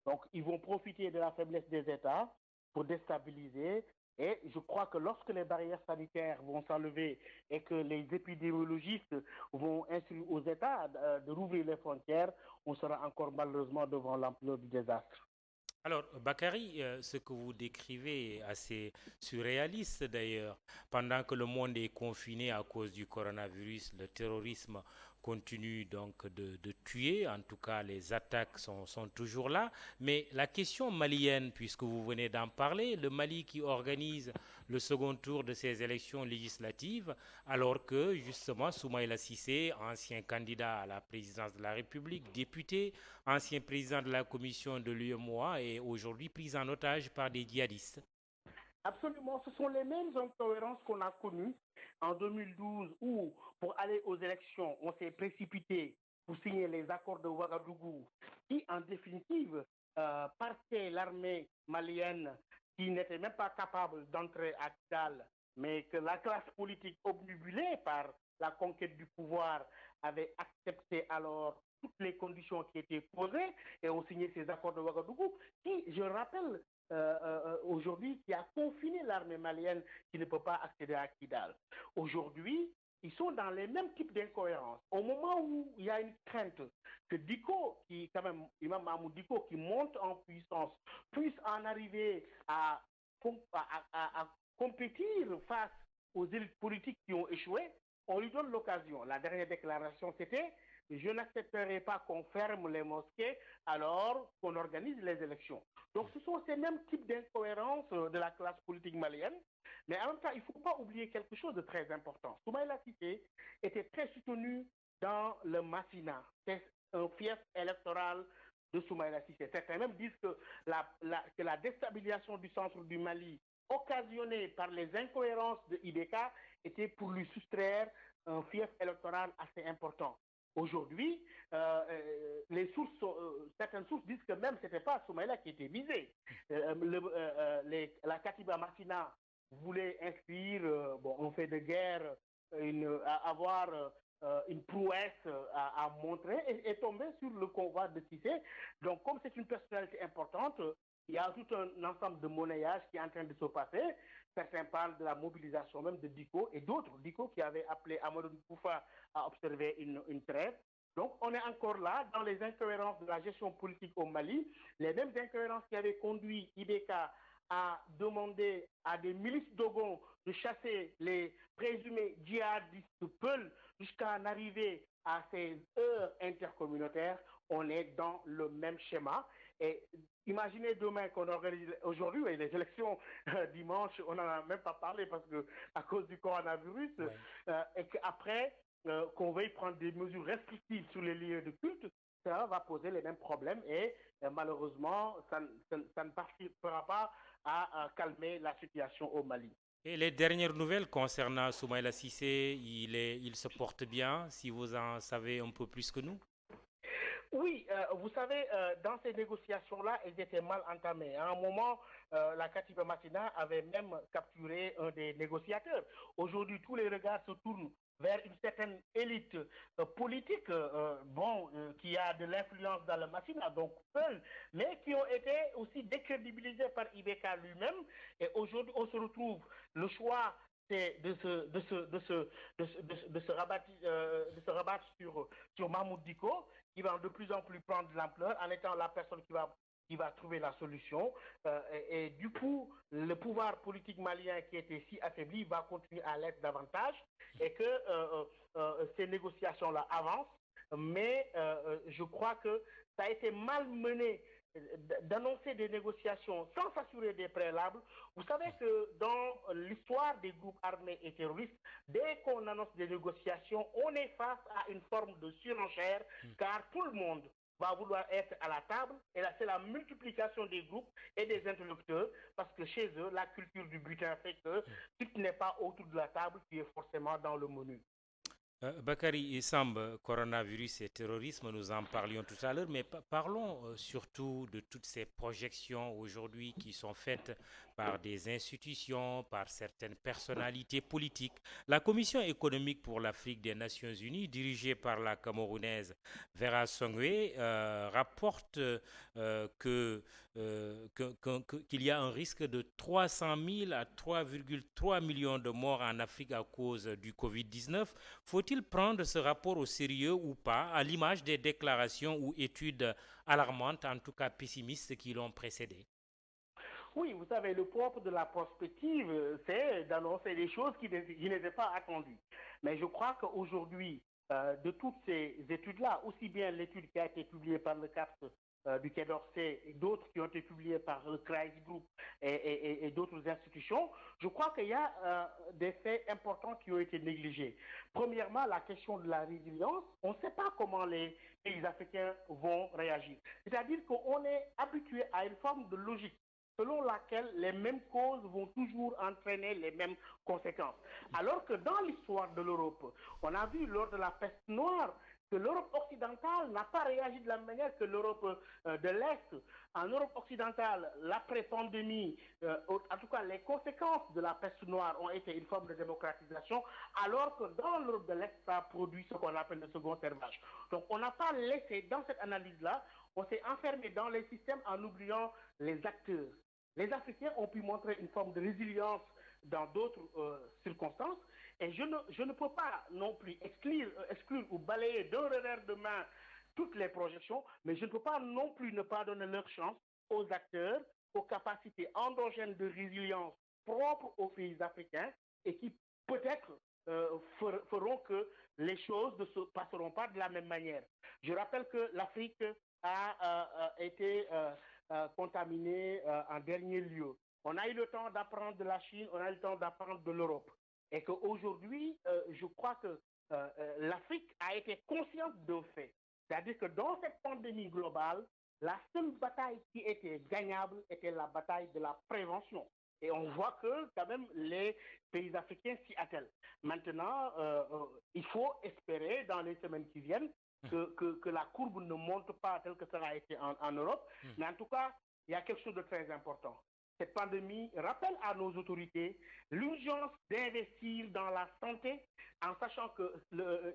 Donc, ils vont profiter de la faiblesse des États pour déstabiliser. Et je crois que lorsque les barrières sanitaires vont s'enlever et que les épidémiologistes vont instruire aux États de rouvrir les frontières, on sera encore malheureusement devant l'ampleur du désastre. Alors, Bakary, ce que vous décrivez est assez surréaliste d'ailleurs. Pendant que le monde est confiné à cause du coronavirus, le terrorisme continue donc de tuer. En tout cas, les attaques sont toujours là. Mais la question malienne, puisque vous venez d'en parler, le Mali qui organise le second tour de ses élections législatives, alors que justement Soumaïla Cissé, ancien candidat à la présidence de la République, député, ancien président de la commission de l'UEMOA, est aujourd'hui pris en otage par des djihadistes. Absolument, ce sont les mêmes incohérences qu'on a connues en 2012 où, pour aller aux élections, on s'est précipité pour signer les accords de Ouagadougou qui, en définitive, parquaient l'armée malienne qui n'était même pas capable d'entrer à Kidal, mais que la classe politique obnubilée par la conquête du pouvoir avait accepté alors toutes les conditions qui étaient posées et ont signé ces accords de Ouagadougou qui, je rappelle, aujourd'hui, qui a confiné l'armée malienne qui ne peut pas accéder à Kidal. Aujourd'hui, ils sont dans les mêmes types d'incohérences. Au moment où il y a une crainte que Diko, Imam Mahmoud Diko, qui monte en puissance, puisse en arriver à compétir face aux élites politiques qui ont échoué, on lui donne l'occasion. La dernière déclaration, c'était « Je n'accepterai pas qu'on ferme les mosquées alors qu'on organise les élections ». Donc ce sont ces mêmes types d'incohérences de la classe politique malienne. Mais en même temps, il ne faut pas oublier quelque chose de très important. Soumaïla Cissé était très soutenu dans le Massina. C'est un fief électoral de Soumaïla Cissé. Certains même disent que la déstabilisation du centre du Mali, occasionnée par les incohérences de IBK, était pour lui soustraire un fief électoral assez important. Aujourd'hui, certaines sources disent que même ce n'était pas Soumaïla qui était visé. La Katiba Massina voulait inscrire on fait de guerre avoir une prouesse à montrer et tomber sur le convoi de Cissé. Donc, comme c'est une personnalité importante, il y a tout un ensemble de monnayage qui est en train de se passer. Certains parlent de la mobilisation même de Diko et d'autres, Diko qui avait appelé Amadou Koufa à observer une trêve. Donc, on est encore là dans les incohérences de la gestion politique au Mali, les mêmes incohérences qui avaient conduit Ibeka à demander à des milices Dogon de chasser les présumés djihadistes Peul jusqu'à en arriver à ces heures intercommunautaires. On est dans le même schéma. Et imaginez demain qu'on organise, aujourd'hui, les élections dimanche, on n'en a même pas parlé parce que à cause du coronavirus, et qu'après, qu'on veuille prendre des mesures restrictives sur les lieux de culte, ça va poser les mêmes problèmes et malheureusement, ça ne participera pas à calmer la situation au Mali. Et les dernières nouvelles concernant Soumaïla Cissé, il se porte bien, si vous en savez un peu plus que nous? Oui, vous savez, dans ces négociations-là, elles étaient mal entamées. À un moment, la Katiba Matina avait même capturé un des négociateurs. Aujourd'hui, tous les regards se tournent vers une certaine élite politique qui a de l'influence dans le Massina, donc Peul, mais qui ont été aussi décrédibilisés par Ibeka lui-même. Et aujourd'hui, on se retrouve, le choix, c'est de se rabattre sur Mahmoud Diko, qui va de plus en plus prendre de l'ampleur en étant la personne qui va trouver la solution. Et du coup, le pouvoir politique malien qui était si affaibli va continuer à l'être davantage et que ces négociations-là avancent. Mais je crois que ça a été mal mené d'annoncer des négociations sans s'assurer des préalables. Vous savez que dans l'histoire des groupes armés et terroristes, dès qu'on annonce des négociations, on est face à une forme de surenchère, car tout le monde va vouloir être à la table, et là c'est la multiplication des groupes et des interlocuteurs, parce que chez eux, la culture du butin fait que si tu n'es pas autour de la table, tu es forcément dans le menu. Bakary Samb, coronavirus et terrorisme, nous en parlions tout à l'heure, mais parlons surtout de toutes ces projections aujourd'hui qui sont faites par des institutions, par certaines personnalités politiques. La Commission économique pour l'Afrique des Nations Unies, dirigée par la Camerounaise Vera Songwe, rapporte qu'il y a un risque de 300 000 à 3,3 millions de morts en Afrique à cause du Covid-19. Faut-il prendre ce rapport au sérieux ou pas, à l'image des déclarations ou études alarmantes, en tout cas pessimistes, qui l'ont précédé? Oui, vous savez, le propre de la prospective, c'est d'annoncer des choses qui n'étaient pas attendues. Mais je crois qu'aujourd'hui, de toutes ces études-là, aussi bien l'étude qui a été publiée par le CAPS du Quai d'Orsay et d'autres qui ont été publiées par le Crisis Group et d'autres institutions, je crois qu'il y a des faits importants qui ont été négligés. Premièrement, la question de la résilience. On ne sait pas comment les pays africains vont réagir. C'est-à-dire qu'on est habitué à une forme de logique selon laquelle les mêmes causes vont toujours entraîner les mêmes conséquences. Alors que dans l'histoire de l'Europe, on a vu lors de la peste noire que l'Europe occidentale n'a pas réagi de la même manière que l'Europe de l'Est. En Europe occidentale, l'après-pandémie, en tout cas les conséquences de la peste noire ont été une forme de démocratisation, alors que dans l'Europe de l'Est, ça a produit ce qu'on appelle le second servage. Donc on n'a pas laissé, dans cette analyse-là, on s'est enfermé dans les systèmes en oubliant les acteurs. Les Africains ont pu montrer une forme de résilience dans d'autres circonstances. Et je ne peux pas non plus exclure ou balayer d'un revers de main toutes les projections, mais je ne peux pas non plus ne pas donner leur chance aux acteurs, aux capacités endogènes de résilience propres aux pays africains et qui peut-être feront que les choses ne se passeront pas de la même manière. Je rappelle que l'Afrique a été contaminée en dernier lieu. On a eu le temps d'apprendre de la Chine, on a eu le temps d'apprendre de l'Europe. Et qu'aujourd'hui, je crois que l'Afrique a été consciente de fait. C'est-à-dire que dans cette pandémie globale, la seule bataille qui était gagnable était la bataille de la prévention. Et on voit que quand même les pays africains s'y attellent. Maintenant, il faut espérer dans les semaines qui viennent que la courbe ne monte pas tel que ça a été en Europe. Mais en tout cas, il y a quelque chose de très important. cette pandémie rappelle à nos autorités l'urgence d'investir dans la santé, en sachant que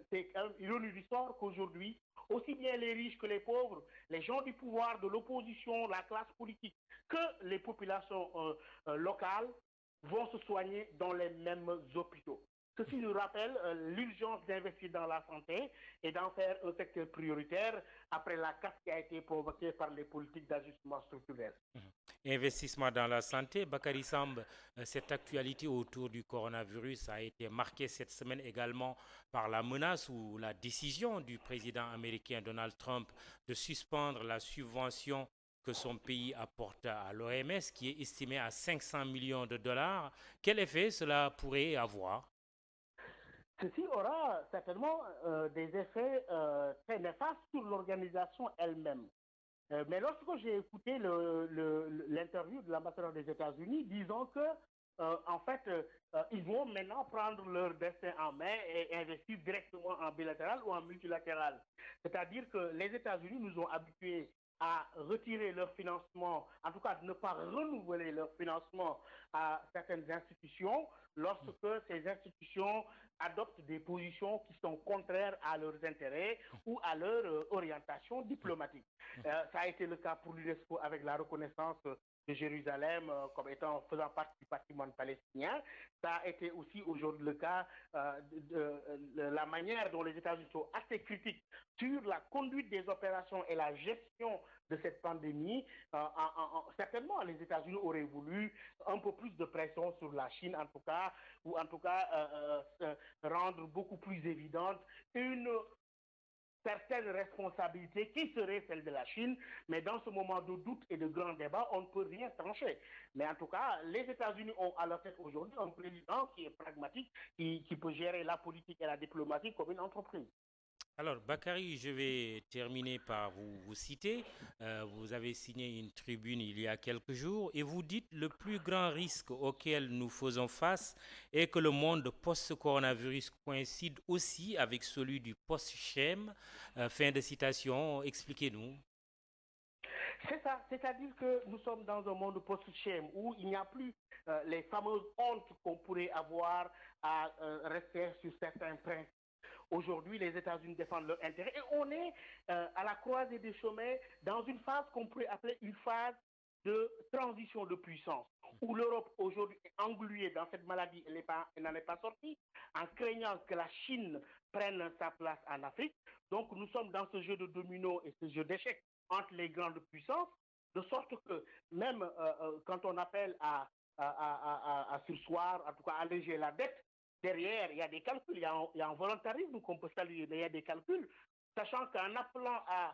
c'est ironie du sort qu'aujourd'hui, aussi bien les riches que les pauvres, les gens du pouvoir, de l'opposition, la classe politique, que les populations locales vont se soigner dans les mêmes hôpitaux. Ceci nous rappelle l'urgence d'investir dans la santé et d'en faire un secteur prioritaire après la casse qui a été provoquée par les politiques d'ajustement structurel. Investissement dans la santé, Bakary Samb, cette actualité autour du coronavirus a été marquée cette semaine également par la menace ou la décision du président américain Donald Trump de suspendre la subvention que son pays apporte à l'OMS, qui est estimée à 500 millions de dollars. Quel effet cela pourrait avoir? Ceci aura certainement des effets très néfastes sur l'organisation elle-même. Mais lorsque j'ai écouté l'interview de l'ambassadeur des États-Unis disant que, en fait, ils vont maintenant prendre leur destin en main et investir directement en bilatéral ou en multilatéral. C'est-à-dire que les États-Unis nous ont habitués à retirer leur financement, en tout cas de ne pas renouveler leur financement à certaines institutions lorsque ces institutions adoptent des positions qui sont contraires à leurs intérêts ou à leur orientation diplomatique. Ça a été le cas pour l'UNESCO avec la reconnaissance de Jérusalem comme faisant partie du patrimoine palestinien. Ça a été aussi aujourd'hui le cas de la manière dont les États-Unis sont assez critiques sur la conduite des opérations et la gestion de cette pandémie. Certainement, les États-Unis auraient voulu un peu plus de pression sur la Chine, en tout cas, ou en tout cas rendre beaucoup plus évidente une certaines responsabilités qui seraient celles de la Chine, mais dans ce moment de doute et de grand débat, on ne peut rien trancher. Mais en tout cas, les États-Unis ont à leur tête aujourd'hui un président qui est pragmatique, qui peut gérer la politique et la diplomatie comme une entreprise. Alors, Bakary, je vais terminer par vous citer. Vous avez signé une tribune il y a quelques jours et vous dites le plus grand risque auquel nous faisons face est que le monde post-coronavirus coïncide aussi avec celui du post-Shem. Fin de citation, expliquez-nous. C'est ça, c'est-à-dire que nous sommes dans un monde post-Shem où il n'y a plus les fameuses hontes qu'on pourrait avoir à rester sur certains principes. Aujourd'hui, les États-Unis défendent leurs intérêts et on est à la croisée des chemins dans une phase qu'on pourrait appeler une phase de transition de puissance, où l'Europe aujourd'hui est engluée dans cette maladie, elle n'en est pas sortie, en craignant que la Chine prenne sa place en Afrique. Donc nous sommes dans ce jeu de domino et ce jeu d'échecs entre les grandes puissances, de sorte que même quand on appelle à surseoir, en tout cas alléger la dette, derrière, il y a des calculs, il y a un volontarisme qu'on peut saluer, mais il y a des calculs, sachant qu'en appelant à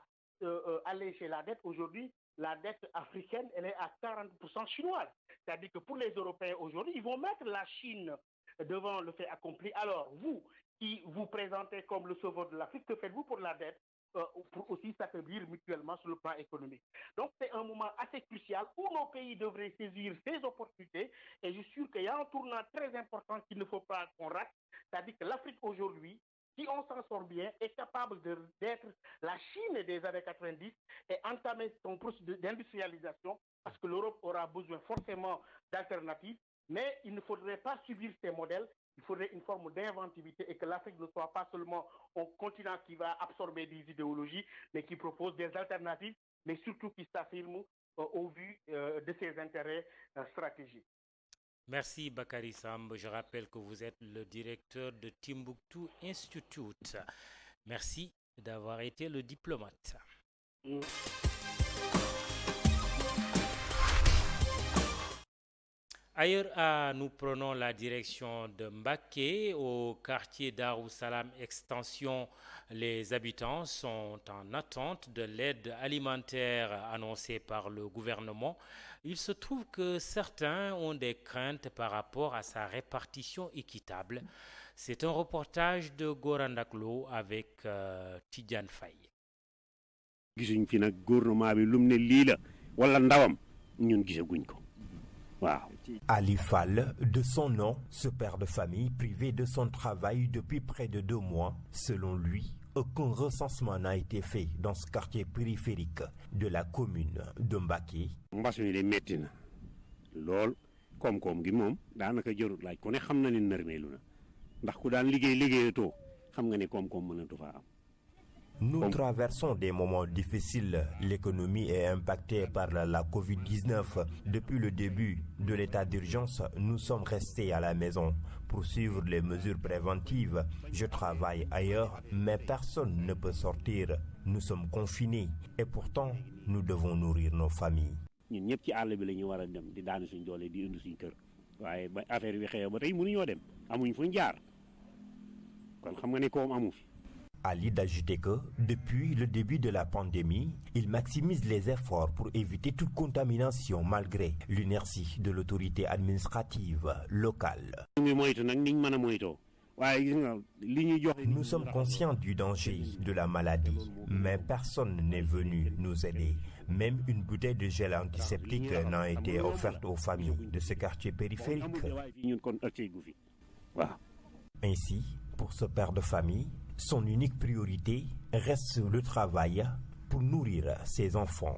alléger la dette, aujourd'hui, la dette africaine, elle est à 40% chinoise. C'est-à-dire que pour les Européens aujourd'hui, ils vont mettre la Chine devant le fait accompli. Alors, vous, qui vous présentez comme le sauveur de l'Afrique, que faites-vous pour la dette pour aussi s'affaiblir mutuellement sur le plan économique. Donc c'est un moment assez crucial où nos pays devraient saisir ces opportunités et je suis sûr qu'il y a un tournant très important qu'il ne faut pas qu'on rate, c'est-à-dire que l'Afrique aujourd'hui, si on s'en sort bien, est capable d'être la Chine des années 90 et entamer son processus d'industrialisation parce que l'Europe aura besoin forcément d'alternatives, mais il ne faudrait pas subir ces modèles. Il faudrait une forme d'inventivité et que l'Afrique ne soit pas seulement un continent qui va absorber des idéologies, mais qui propose des alternatives, mais surtout qui s'affirme au vu de ses intérêts stratégiques. Merci Bakary Samb. Je rappelle que vous êtes le directeur de Timbuktu Institute. Merci d'avoir été le diplomate. Ailleurs, nous prenons la direction de Mbacké. Au quartier Darou Salam Extension, les habitants sont en attente de l'aide alimentaire annoncée par le gouvernement. Il se trouve que certains ont des craintes par rapport à sa répartition équitable. C'est un reportage de Gorandaklo avec Tidiane Faye. gisuñ fi nag gouvernement bi lum ne lii la wala ndawam ñun gisaguñ ko. Ali Fall, de son nom, ce père de famille privé de son travail depuis près de 2 mois, selon lui, aucun recensement n'a été fait dans ce quartier périphérique de la commune de Mbacké. Mbas mi de metti na lool koom-koom gi moom daanaka jarut laaj ku ne xam na ne nërmeelu na ndax ku daan liggéeyatoo xam nga ne koom-koom mënatu faa am. Nous traversons des moments difficiles. L'économie est impactée par la Covid-19. Depuis le début de l'état d'urgence, nous sommes restés à la maison pour suivre les mesures préventives. Je travaille ailleurs, mais personne ne peut sortir. Nous sommes confinés et pourtant, nous devons nourrir nos familles. ñun ñëpp ci àll bi la ñu war a dem di daanu suñ doole di indi suñ kër waaye ba affaire bi xew ba tey mënuñoo dem amuñ fuñ jaar kon xam nga ne koom amu fi. Ali d'ajouter que, depuis le début de la pandémie, il maximise les efforts pour éviter toute contamination malgré l'inertie de l'autorité administrative locale. Nous sommes conscients du danger de la maladie, mais personne n'est venu nous aider. Même une bouteille de gel antiseptique n'a été offerte aux familles de ce quartier périphérique. Ainsi, pour ce père de famille, son unique priorité reste le travail pour nourrir ses enfants.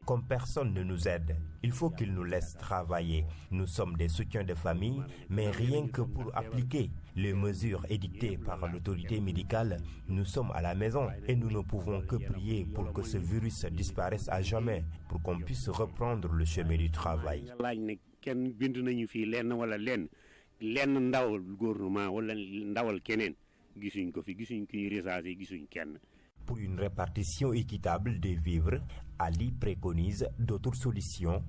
Comme personne ne nous aide, il faut qu'il nous laisse travailler. Nous sommes des soutiens de famille, mais rien que pour appliquer les mesures édictées par l'autorité médicale, nous sommes à la maison et nous ne pouvons que prier pour que ce virus disparaisse à jamais, pour qu'on puisse reprendre le chemin du travail. Pour une répartition équitable des vivres, Ali préconise d'autres solutions.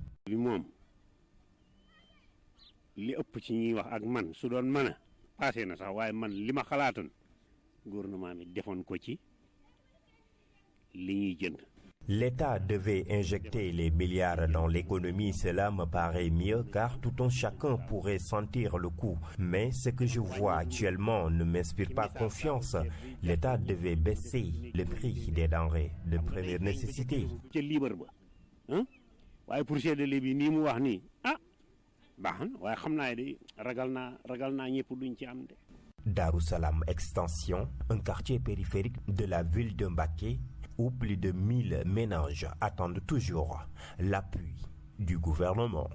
L'État devait injecter les milliards dans l'économie, cela me paraît mieux car tout un chacun pourrait sentir le coup. Mais ce que je vois actuellement ne m'inspire pas confiance. L'État devait baisser le prix des denrées de première nécessité. Darussalam Extension, un quartier périphérique de la ville de Mbacké, où plus de 1000 ménages attendent toujours l'appui du gouvernement.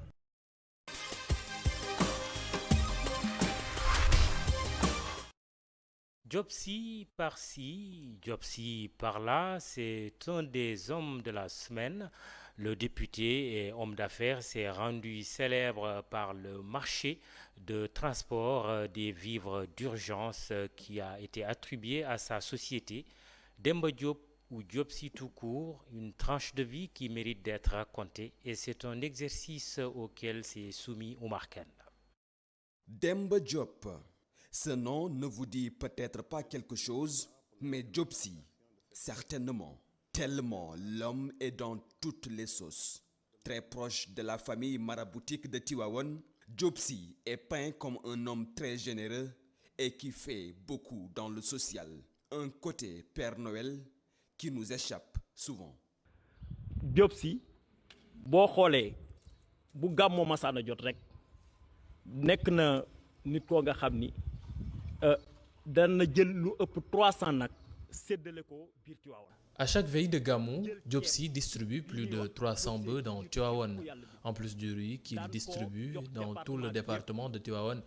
Diopsi par-ci, Diopsi par-là, c'est un des hommes de la semaine. Le député et homme d'affaires s'est rendu célèbre par le marché de transport des vivres d'urgence qui a été attribué à sa société. Demba Diop ou Diopsi tout court, une tranche de vie qui mérite d'être racontée et c'est un exercice auquel s'est soumis Oumar Kane. Demba Diop, ce nom ne vous dit peut-être pas quelque chose, mais Diopsi, certainement, tellement l'homme est dans toutes les sauces. Très proche de la famille maraboutique de Tivaouane, Diopsi est peint comme un homme très généreux et qui fait beaucoup dans le social. Un côté Père Noël qui nous échappe souvent. Diopsi boo xoolee bu gàmmoo masaana jot rek nekk na nit koo nga xam ni dana jël lu ëpp 300 nag séddale ko biir Tivaouane. À chaque veille de Gamou, Diopsi distribue plus de 300 bœufs dans Tivaouane, en plus du riz qu'il distribue dans tout le département de Tivaouane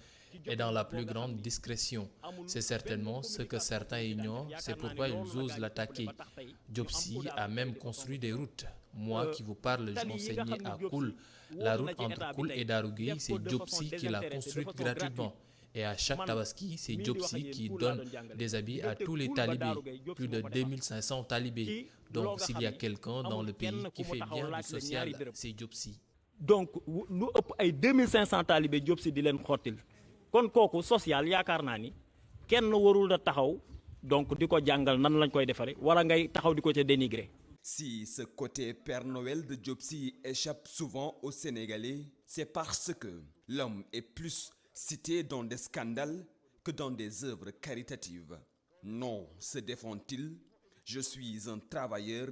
et dans la plus grande discrétion. C'est certainement ce que certains ignorent, c'est pourquoi ils osent l'attaquer. Diopsi a même construit des routes. Moi qui vous parle, j'enseignais à Koul. La route entre Koul et Darougui, c'est Diopsi qui l'a construite gratuitement. Et à chaque tabaski, c'est Diopsi qui donne des habits à tous les talibés, plus de 2500 talibés. Donc s'il y a quelqu'un dans le pays qui fait bien du social, c'est Diopsi. Donc lu ëpp ay 2500 talibés Diopsi di leen xottil. Kon kooku social yaakaar naa ni kenn warul da taxaw donc di ko jàngal nan lañ koy defaree wala ngay taxaw di ko ca dénigrer. Si ce côté Père Noël de Diopsi échappe souvent aux Sénégalais, c'est parce que l'homme est plus cité dans des scandales que dans des œuvres caritatives. Non, se défend-il, je suis un travailleur,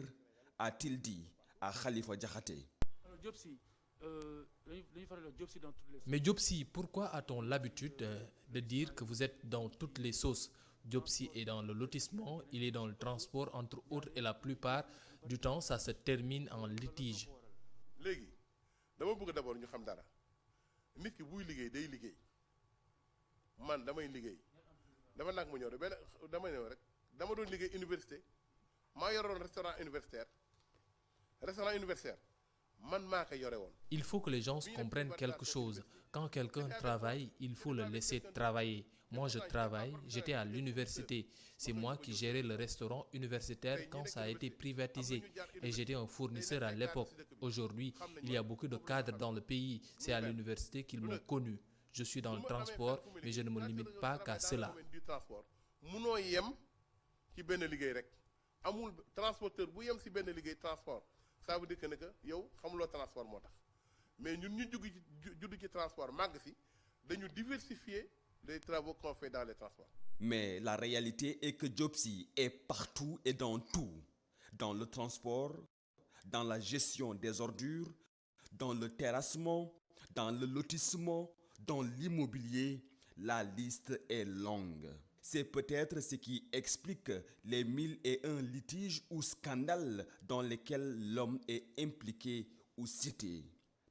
a-t-il dit à Khalifa Diakhaté. Mais Diopsi, pourquoi a-t-on l'habitude de dire que vous êtes dans toutes les sauces? Diopsi est dans le lotissement, il est dans le transport entre autres et la plupart du temps ça se termine en litige. léegi dama bëgg d'abord ñu xam dara nit ki buy liggéey day liggéey man damay liggéey dama nag mu ñëw rek benn dama ñëw rek dama doon liggéey université maa yoroon restaurant universitaire Il faut que les gens comprennent quelque chose. Quand quelqu'un travaille, il faut le laisser travailler. Moi, je travaille, j'étais à l'université. C'est moi qui gérais le restaurant universitaire quand ça a été privatisé. Et j'étais un fournisseur à l'époque. Aujourd'hui, il y a beaucoup de cadres dans le pays. C'est à l'université qu'ils m'ont connu. Je suis dans le transport, mais je ne me limite pas qu'à cela. Transporteur bu yem ci benn liggéey transport ça veut dire que yow xamuloo transport moo tax mais ñun ñu judd ci transport màgg ci dañu diversifier les travaux qu'on fait dans les transports. Mais la réalité est que Diopsi est partout et dans tout. Dans le transport, dans la gestion des ordures, dans le terrassement, dans le lotissement, dans l'immobilier, la liste est longue. C'est peut-être ce qui explique les 1001 litiges ou scandales dans lesquels l'homme est impliqué ou cité.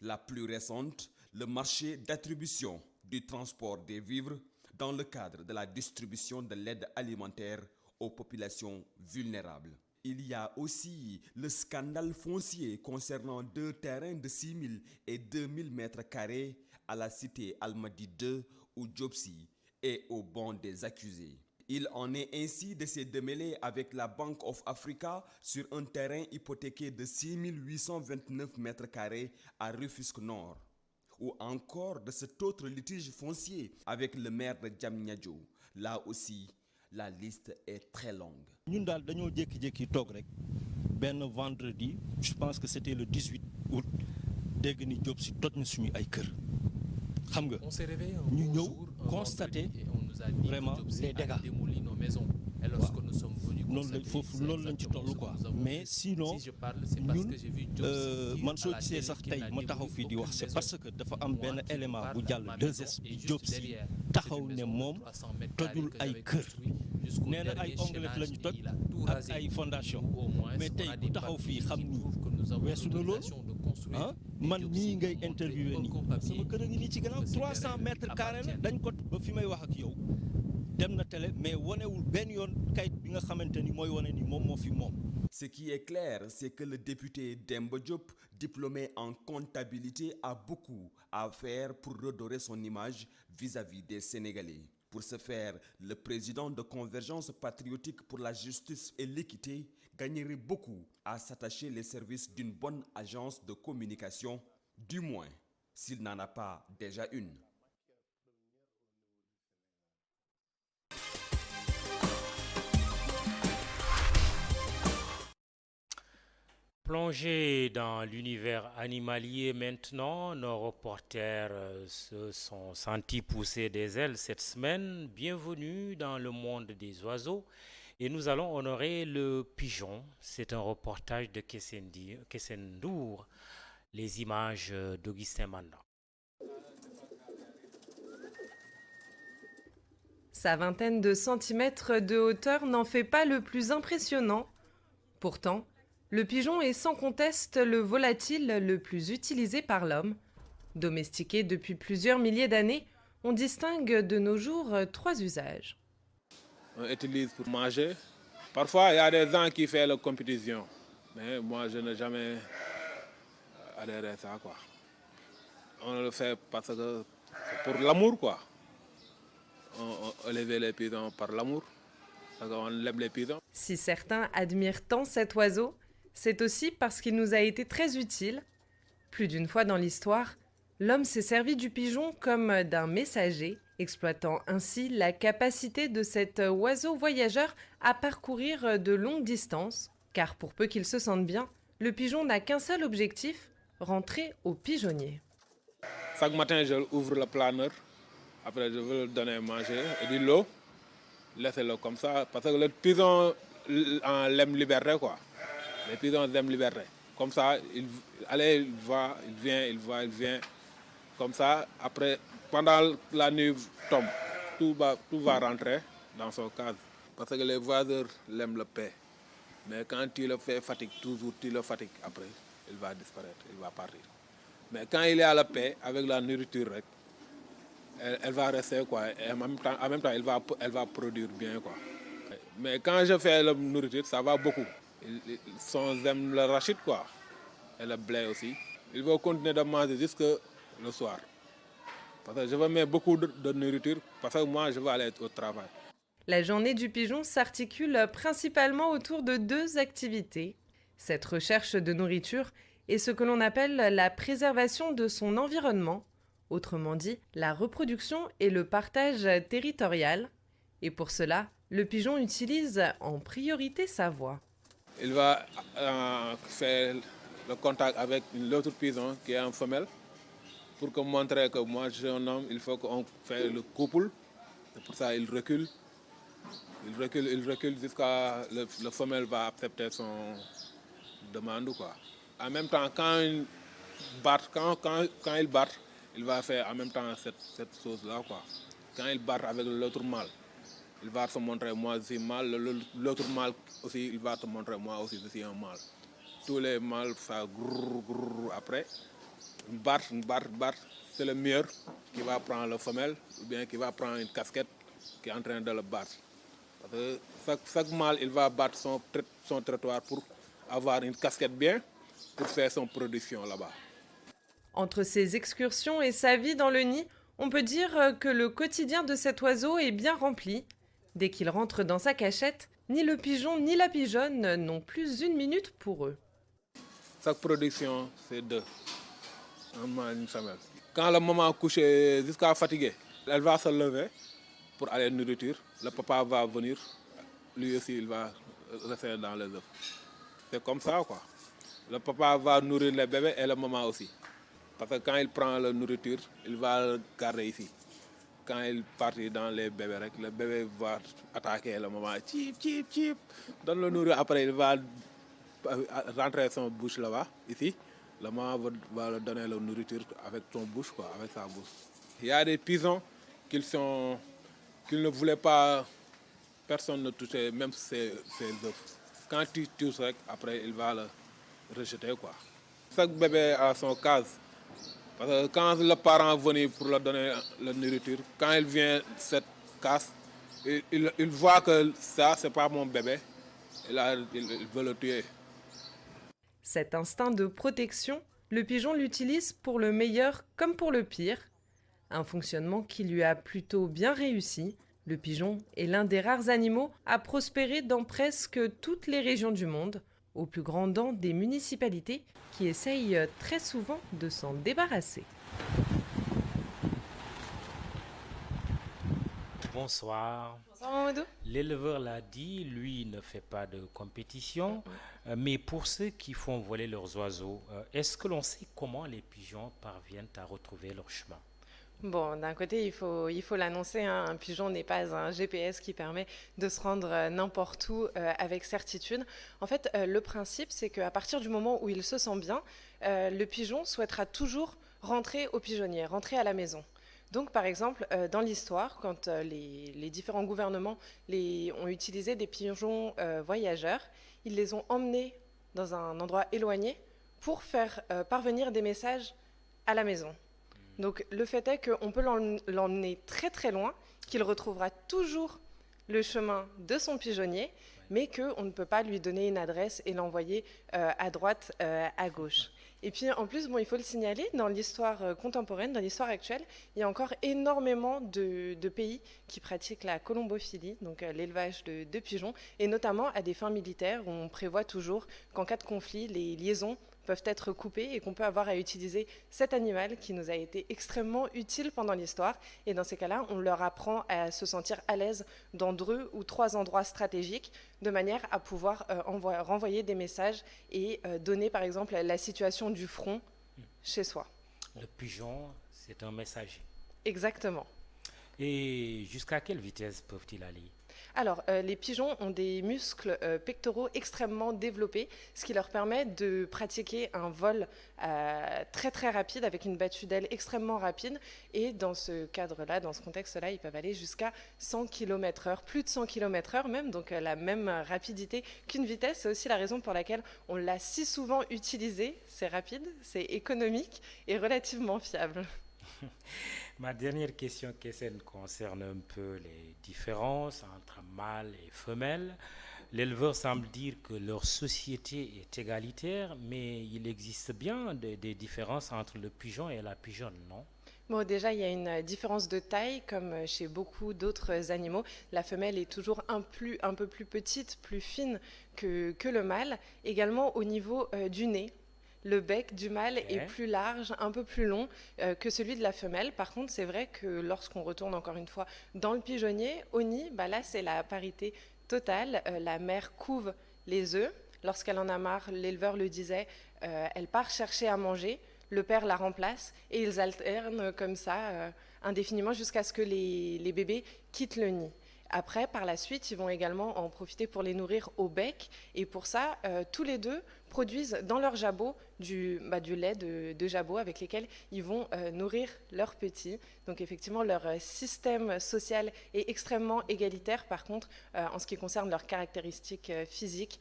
La plus récente, le marché d'attribution du transport des vivres dans le cadre de la distribution de l'aide alimentaire aux populations vulnérables. Il y a aussi le scandale foncier concernant 2 terrains de 6 000 et 2 000 mètres carrés à la cité Almadies 2 ou Diopsi et au banc des accusés. Il en est ainsi de ces démêlés avec la Bank of Africa sur un terrain hypothéqué de 6 829 mètres carrés à Rufisque Nord. Ou encore de cet autre litige foncier avec le maire de Diamniadio. Là aussi, la liste est très longue. Nous avons vendredi, je pense que c'était le 18 août, on s'est réveillé un jour, constaté vraiment les dégâts. Démoli nos maisons. Et lorsque nous sommes venus mais sinon si je parle, c'est parce que j'ai vu c'est parce que dafa am benn élément bu jàll 2S bi Diopsi taxaw ne moom tojul ay kër nee na ay onglet lañu toj ak ay fondation mais tey ku taxaw fii xam ni weesu na loolu ah man nii ngay interviewé nii sama kër a ngi nii ci gannaaw 300 mètres carrés la dañ ko ba fi may wax ak yow dem na télé mais wonewul benn yoon kayit bi nga xamante ni mooy wone ni moom moo fi moom. Ce qui est clair, c'est que le député Demba Diop, diplômé en comptabilité, a beaucoup à faire pour redorer son image vis-à-vis des Sénégalais. Pour ce faire, le président de Convergence patriotique pour la justice et l'équité gagnerait beaucoup à s'attacher les services d'une bonne agence de communication, du moins s'il n'en a pas déjà une. Plongés dans l'univers animalier maintenant, nos reporters se sont sentis pousser des ailes cette semaine. Bienvenue dans le monde des oiseaux. Et nous allons honorer le pigeon. C'est un reportage de Kessendour. Les images d'Augustin Manda. Sa vingtaine de centimètres de hauteur n'en fait pas le plus impressionnant. Pourtant, le pigeon est sans conteste le volatile le plus utilisé par l'homme. Domestiqué depuis plusieurs milliers d'années, on distingue de nos jours 3 usages. On utilise pour manger. Parfois, il y a des gens qui font la compétition. Mais moi, je n'ai jamais adhéré à ça, quoi. On le fait parce que c'est pour l'amour, quoi. On élève les pigeons par l'amour. Parce qu'on aime les pigeons. Si certains admirent tant cet oiseau, c'est aussi parce qu'il nous a été très utile. Plus d'une fois dans l'histoire, l'homme s'est servi du pigeon comme d'un messager, exploitant ainsi la capacité de cet oiseau voyageur à parcourir de longues distances. Car pour peu qu'il se sente bien, le pigeon n'a qu'un seul objectif, rentrer au pigeonnier. Chaque matin, je ouvre le planeur. Après, je veux le donner à manger et de l'eau. Laissez-le comme ça, parce que le pigeon l'aime liberté, quoi. Les pigeons aiment liberté. Comme ça, il va, il vient, il va, il vient. Comme ça, après, pendant la nuit tombe, tout va rentrer. dans son cadre. Parce que les voisins l'aiment le paix. Mais quand tu le fais fatigue, toujours tu le fatigues après, il va disparaître, il va partir. Mais quand il est à la paix, avec la nourriture, elle va rester quoi. Et en même temps elle va produire bien quoi. Mais quand je fais la nourriture, ça va beaucoup. Ils aiment le rachid quoi. Et le blé aussi. Ils vont continuer de manger jusque le soir. Parce que je vais mettre beaucoup de nourriture, parce que moi je vais aller au travail. La journée du pigeon s'articule principalement autour de 2 activités. Cette recherche de nourriture et ce que l'on appelle la préservation de son environnement, autrement dit la reproduction et le partage territorial. Et pour cela, le pigeon utilise en priorité sa voix. Il va faire le contact avec l'autre pigeon qui est en femelle pour montrer que moi je suis un homme, il faut qu'on fasse le couple. C'est pour ça qu'il recule. Il recule jusqu'à le femelle va accepter son demande quoi. En même temps, quand il bat, il va faire en même temps cette chose-là quoi. Quand il bat avec l'autre mâle, il va se montrer moi je suis mâle, l'autre mâle aussi il va te montrer moi aussi je suis un mâle. Tous les mâles ça grrr, après battre, c'est le meilleur qui va prendre la femelle ou bien qui va prendre une casquette qui est en train de le battre. Parce que chaque mâle il va battre son trottoir pour avoir une casquette bien pour faire son production là-bas. Entre ses excursions et sa vie dans le nid, on peut dire que le quotidien de cet oiseau est bien rempli. Dès qu'il rentre dans sa cachette, ni le pigeon ni la pigeonne n'ont plus une minute pour eux. Chaque production, c'est 2. Un mâle et une femelle. Quand la maman couche jusqu'à fatiguée, elle va se lever pour aller nourriture. Le papa va venir, lui aussi il va rester dans les œufs. C'est comme ça quoi. Le papa va nourrir les bébés et la maman aussi. Parce que quand il prend la nourriture, il va le garder ici. Quand il part dans les bébés, le bébé va attaquer la maman. Chip, chip, chip. Donne le nourrir. Après, il va rentrer son bouche là-bas, ici. La maman va lui donner la nourriture avec son bouche, quoi, avec sa bouche. Il y a des pigeons qu'ils ne voulaient pas, personne ne touchait, même ses œufs. Quand tu touches, après, il va le rejeter, quoi. Chaque bébé a son case. Parce que quand le parent vient pour lui donner la nourriture, quand il vient cette case, il voit que ça, c'est pas mon bébé. Et là, il veut le tuer. Cet instinct de protection, le pigeon l'utilise pour le meilleur comme pour le pire. Un fonctionnement qui lui a plutôt bien réussi. Le pigeon est l'un des rares animaux à prospérer dans presque toutes les régions du monde, au plus grand rang des municipalités qui essayent très souvent de s'en débarrasser. Bonsoir. Bonsoir Mamadou. L'éleveur l'a dit, lui ne fait pas de compétition, mais pour ceux qui font voler leurs oiseaux, est-ce que l'on sait comment les pigeons parviennent à retrouver leur chemin ? Bon, d'un côté, il faut l'annoncer, hein, un pigeon n'est pas un GPS qui permet de se rendre n'importe où avec certitude. En fait, le principe, c'est qu'à partir du moment où il se sent bien, le pigeon souhaitera toujours rentrer au pigeonnier, rentrer à la maison. Donc, par exemple, dans l'histoire, quand les différents gouvernements ont utilisé des pigeons voyageurs, ils les ont emmenés dans un endroit éloigné pour faire parvenir des messages à la maison. Donc le fait est qu'on peut l'emmener très très loin, qu'il retrouvera toujours le chemin de son pigeonnier, mais qu'on ne peut pas lui donner une adresse et l'envoyer à droite, à gauche. Et puis en plus, il faut le signaler, dans l'histoire contemporaine, dans l'histoire actuelle, il y a encore énormément de pays qui pratiquent la colombophilie, donc l'élevage de pigeons, et notamment à des fins militaires où on prévoit toujours qu'en cas de conflit, les liaisons peuvent être coupées et qu'on peut avoir à utiliser cet animal qui nous a été extrêmement utile pendant l'histoire. Et dans ces cas-là, on leur apprend à se sentir à l'aise dans 2 ou 3 endroits stratégiques de manière à pouvoir renvoyer des messages et donner par exemple la situation du front chez soi. Le pigeon, c'est un messager. Exactement. Et jusqu'à quelle vitesse peuvent-ils aller ? Alors, les pigeons ont des muscles pectoraux extrêmement développés, ce qui leur permet de pratiquer un vol très très rapide avec une battue d'aile extrêmement rapide. Et dans ce cadre-là, dans ce contexte-là, ils peuvent aller jusqu'à 100 km/h, plus de 100 km/h même, donc la même rapidité qu'une vitesse. C'est aussi la raison pour laquelle on l'a si souvent utilisé. C'est rapide, c'est économique et relativement fiable. Ma dernière question, Kessen, concerne un peu les différences entre mâles et femelles. L'éleveur semble dire que leur société est égalitaire, mais il existe bien des différences entre le pigeon et la pigeonne, non? Bon, déjà, il y a une différence de taille, comme chez beaucoup d'autres animaux. La femelle est toujours un peu plus petite, plus fine que le mâle. Également au niveau du nez. Le bec du mâle est plus large, un peu plus long que celui de la femelle. Par contre, c'est vrai que lorsqu'on retourne encore une fois dans le pigeonnier, au nid, là, c'est la parité totale. La mère couve les œufs. Lorsqu'elle en a marre, l'éleveur le disait, elle part chercher à manger. Le père la remplace et ils alternent comme ça indéfiniment jusqu'à ce que les bébés quittent le nid. Après, par la suite, ils vont également en profiter pour les nourrir au bec. Et pour ça, tous les deux produisent dans leur jabot du lait de jabot avec lesquels ils vont nourrir leurs petits. Donc effectivement, leur système social est extrêmement égalitaire. Par contre, en ce qui concerne leurs caractéristiques physiques,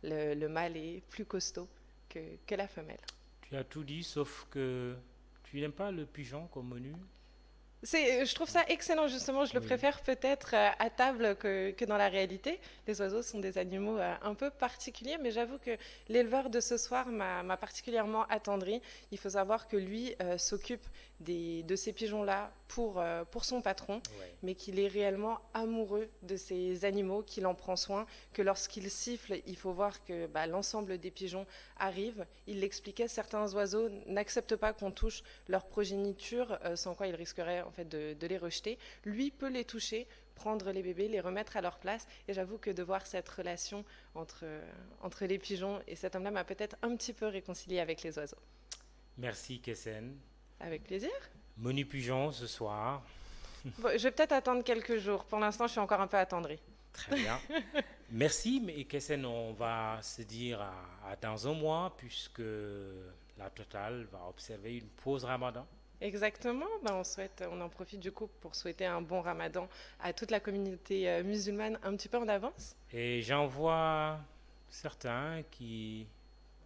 le mâle est plus costaud que la femelle. Tu as tout dit, sauf que tu n'aimes pas le pigeon comme menu? Je trouve ça excellent, justement. Je le préfère peut-être à table que dans la réalité. Les oiseaux sont des animaux un peu particuliers, mais j'avoue que l'éleveur de ce soir m'a particulièrement attendri. Il faut savoir que lui s'occupe de ces pigeons-là pour son patron, mais qu'il est réellement amoureux de ces animaux, qu'il en prend soin, que lorsqu'il siffle, il faut voir que l'ensemble des pigeons arrivent. Il l'expliquait, certains oiseaux n'acceptent pas qu'on touche leur progéniture, sans quoi ils risqueraient en fait de les rejeter. Lui peut les toucher, prendre les bébés, les remettre à leur place. Et j'avoue que de voir cette relation entre les pigeons et cet homme-là m'a peut-être un petit peu réconcilié avec les oiseaux. Merci, Kessen. Avec plaisir. Menu pigeon ce soir. Bon, je vais peut-être attendre quelques jours. Pour l'instant, je suis encore un peu attendrie. Très bien. Merci, mais Kessen, on va se dire à dans un mois, puisque la Total va observer une pause Ramadan. Exactement. On en profite du coup pour souhaiter un bon Ramadan à toute la communauté musulmane un petit peu en avance. Et j'en vois certains qui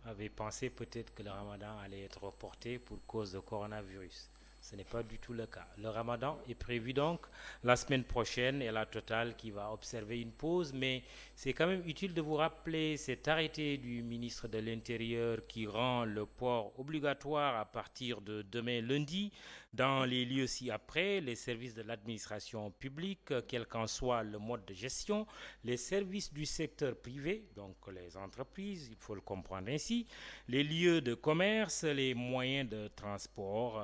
avaient pensé peut-être que le Ramadan allait être reporté pour cause de coronavirus. Ce n'est pas du tout le cas. Le Ramadan est prévu donc la semaine prochaine et la Total qui va observer une pause, mais c'est quand même utile de vous rappeler cet arrêté du ministre de l'Intérieur qui rend le port obligatoire à partir de demain lundi dans les lieux ci-après, les services de l'administration publique, quel qu'en soit le mode de gestion, les services du secteur privé, donc les entreprises, il faut le comprendre ainsi, les lieux de commerce, les moyens de transport,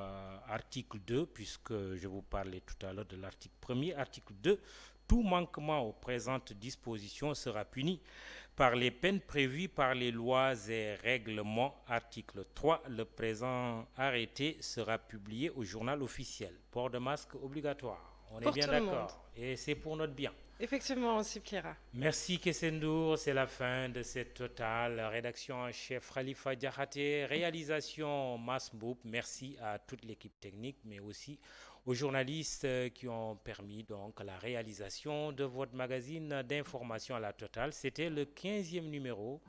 article 2, puisque je vous parlais tout à l'heure de l'article 1er, article 2, tout manquement aux présentes dispositions sera puni par les peines prévues par les lois et règlements. Article 3, le présent arrêté sera publié au journal officiel. Port de masque obligatoire. On est bien d'accord. Et c'est pour notre bien. Effectivement, on s'y pliera. Merci Kessendour, c'est la fin de cette Total. Rédaction en chef Khalifa Diakhaté, réalisation Masmboub. Merci à toute l'équipe technique, mais aussi aux journalistes qui ont permis donc la réalisation de votre magazine d'information à la Total. C'était le 15e numéro,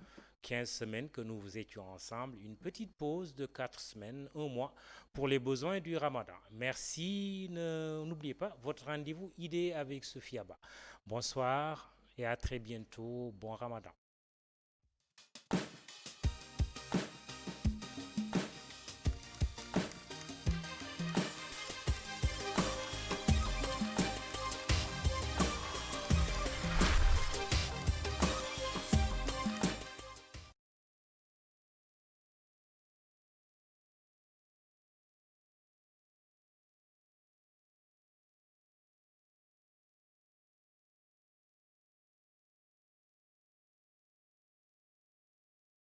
15 semaines que nous vous étions ensemble. Une petite pause de 4 semaines, un mois, pour les besoins du Ramadan. Merci, n'oubliez pas votre rendez-vous idée avec Sophia Ba. Bonsoir et à très bientôt. Bon Ramadan.